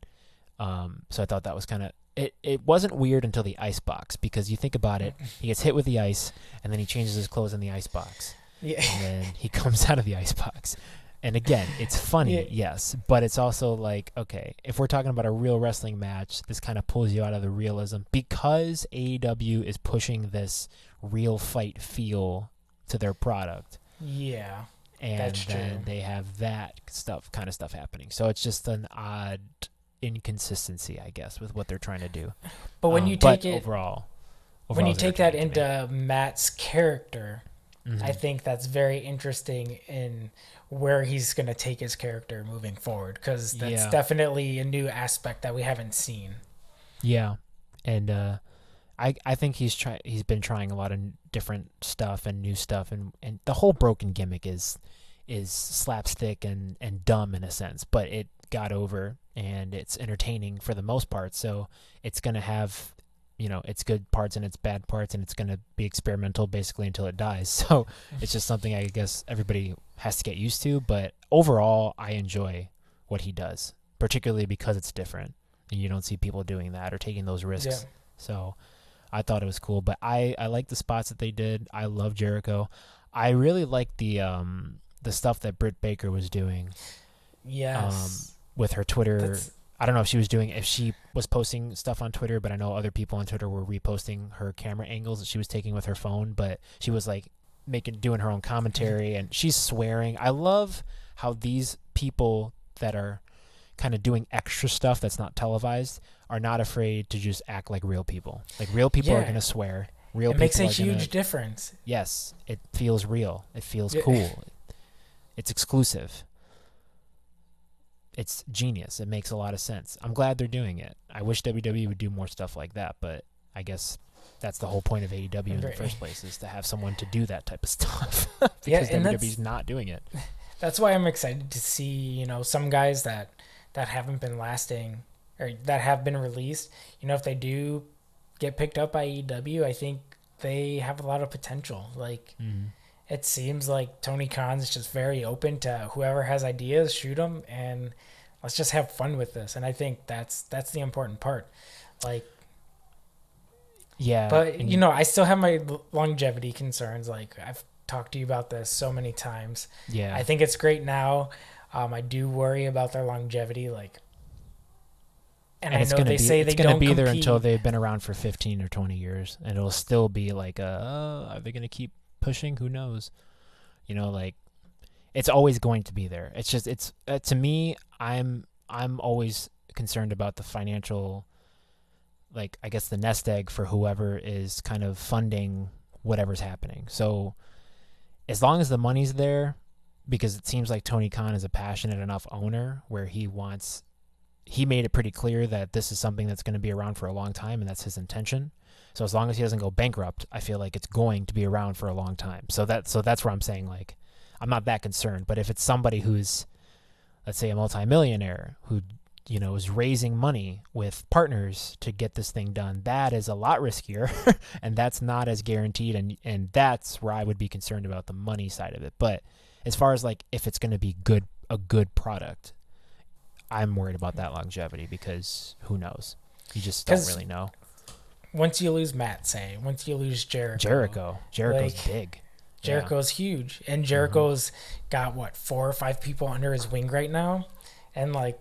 So I thought that was kind of it wasn't weird until the ice box, because you think about it, he gets hit with the ice, and then he changes his clothes in the ice box, Yeah. and then he comes out of the ice box. And again, it's funny, Yeah. yes, but it's also like, okay, if we're talking about a real wrestling match, this kind of pulls you out of the realism because AEW is pushing this real fight feel to their product. Yeah. And That's then true. they have that kind of stuff happening. So it's just an odd inconsistency, I guess, with what they're trying to do. But when you But take it, overall when it you was take that entertaining to me. into Matt's character, Mhm. I think that's very interesting in where he's going to take his character moving forward, because that's Yeah. definitely a new aspect that we haven't seen. Yeah, and I think he's been trying a lot of different stuff and new stuff, and the whole broken gimmick is slapstick and dumb in a sense, but it got over and it's entertaining for the most part. So it's gonna have its good parts and its bad parts, and it's gonna be experimental basically until it dies. So it's just something I guess everybody has to get used to. But overall, I enjoy what he does, particularly because it's different and you don't see people doing that or taking those Yeah. risks. So I thought it was cool, but I like the spots that they did. I love Jericho. I really like the stuff that Britt Baker was doing Yes. with her Twitter. That's I don't know if she was posting stuff on Twitter, but I know other people on Twitter were reposting her camera angles that she was taking with her phone. But she was like doing her own commentary, and she's swearing. I love how these people that are kind of doing extra stuff that's not televised are not afraid to just act like real people. Like real people are yeah. going to swear. Real It people makes a are going huge to difference. Yes, it feels real. It feels Yeah. cool. It's exclusive. It's genius. It makes a lot of sense. I'm glad they're doing it. I wish WWE would do more stuff like that, but I guess that's the whole point of AEW in the Right. first place, is to have someone to do that type of stuff Yeah, because and WWE's not doing it. that's why I'm excited to see, some guys that haven't been lasting or that have been released. If they do get picked up by AEW, I think they have a lot of potential. Like, it seems like Tony Khan's just very open to whoever has ideas, shoot them, and let's just have fun with this. And I think that's the important part. Like, Yeah, But and I still have my longevity concerns. Like I've talked to you about this so many times. yeah, I think it's great now. I do worry about their longevity. Like, and and I know they say it's they gonna don't be there until compete. they've been around for 15 or 20 years, and it'll still be like, are they gonna keep pushing? Who knows? Like it's always going to be there. It's just it's to me, I'm always concerned about the financial, like I guess the nest egg for whoever is kind of funding whatever's happening. So as long as the money's there, because it seems like Tony Khan is a passionate enough owner where he made it pretty clear that this is something that's going to be around for a long time, and that's his intention. So as long as he doesn't go bankrupt, I feel like it's going to be around for a long time. So that's where I'm saying, like, I'm not that concerned. But if it's somebody who's, let's say, a multimillionaire who is raising money with partners to get this thing done, that is a lot riskier, and that's not as guaranteed. And that's where I would be concerned about the money side of it. But as far as like if it's going to be a good product, I'm worried about that longevity because who knows? You just don't really know. Once you lose Matt, once you lose Jericho's Jericho's big. Jericho's huge, and Jericho's got what 4 or 5 people under his wing right now, and like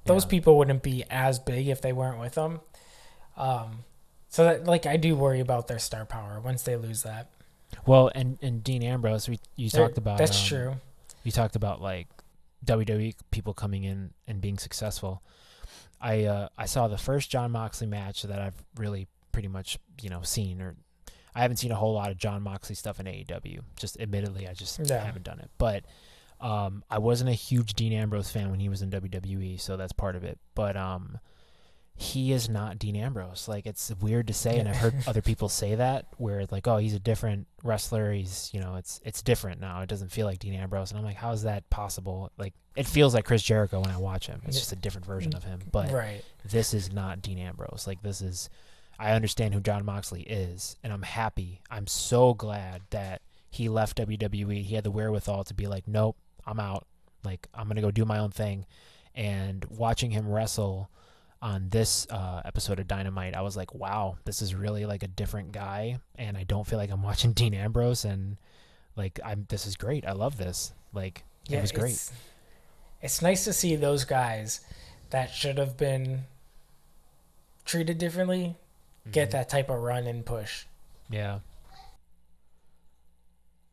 those people wouldn't be as big if they weren't with him. So that, like, I do worry about their star power once they lose that. Well, and Dean Ambrose, you talked about that's true. You talked about like WWE people coming in and being successful. I saw the first Jon Moxley match that I've really pretty much seen, or I haven't seen a whole lot of Jon Moxley stuff in AEW. Just admittedly, I just haven't done it. But I wasn't a huge Dean Ambrose fan when he was in WWE, so that's part of it. But he is not Dean Ambrose. Like, it's weird to say, and I've heard other people say that, where it's like, oh, he's a different wrestler. He's, it's different now. It doesn't feel like Dean Ambrose. And I'm like, how is that possible? Like, it feels like Chris Jericho when I watch him. It's just a different version of him. But this is not Dean Ambrose. Like, I understand who Jon Moxley is, and I'm happy. I'm so glad that he left WWE. He had the wherewithal to be like, nope, I'm out. Like, I'm going to go do my own thing. And watching him wrestle on this episode of Dynamite, I was like, wow, this is really like a different guy, and I don't feel like I'm watching Dean Ambrose, and like this is great. I love this. Like, it was great. It's nice to see those guys that should have been treated differently get that type of run and push. Yeah.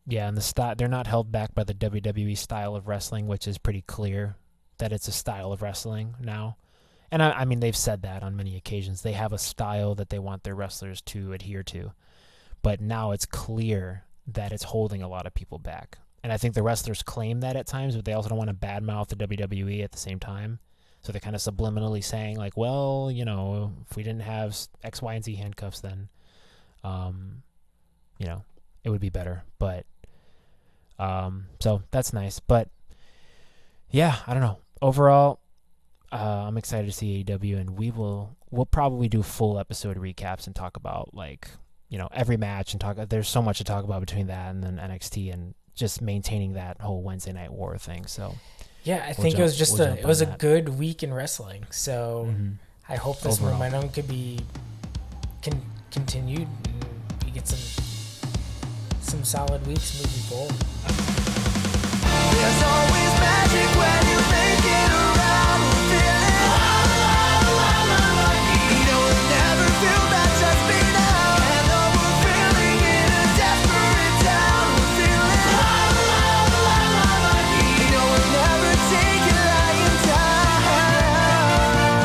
Yeah, and they're not held back by the WWE style of wrestling, which is pretty clear that it's a style of wrestling now. And I mean, they've said that on many occasions. They have a style that they want their wrestlers to adhere to. But now it's clear that it's holding a lot of people back. And I think the wrestlers claim that at times, but they also don't want to badmouth the WWE at the same time. So they're kind of subliminally saying, like, well, if we didn't have X, Y, and Z handcuffs, then, it would be better. But, so that's nice. But, yeah, I don't know. Overall, I'm excited to see AEW, and we'll probably do full episode recaps and talk about, like, every match and there's so much to talk about between that and then NXT and just maintaining that whole Wednesday Night War thing. So yeah, I think it was a good week in wrestling. So I hope this momentum could be continued and we get some solid weeks moving forward.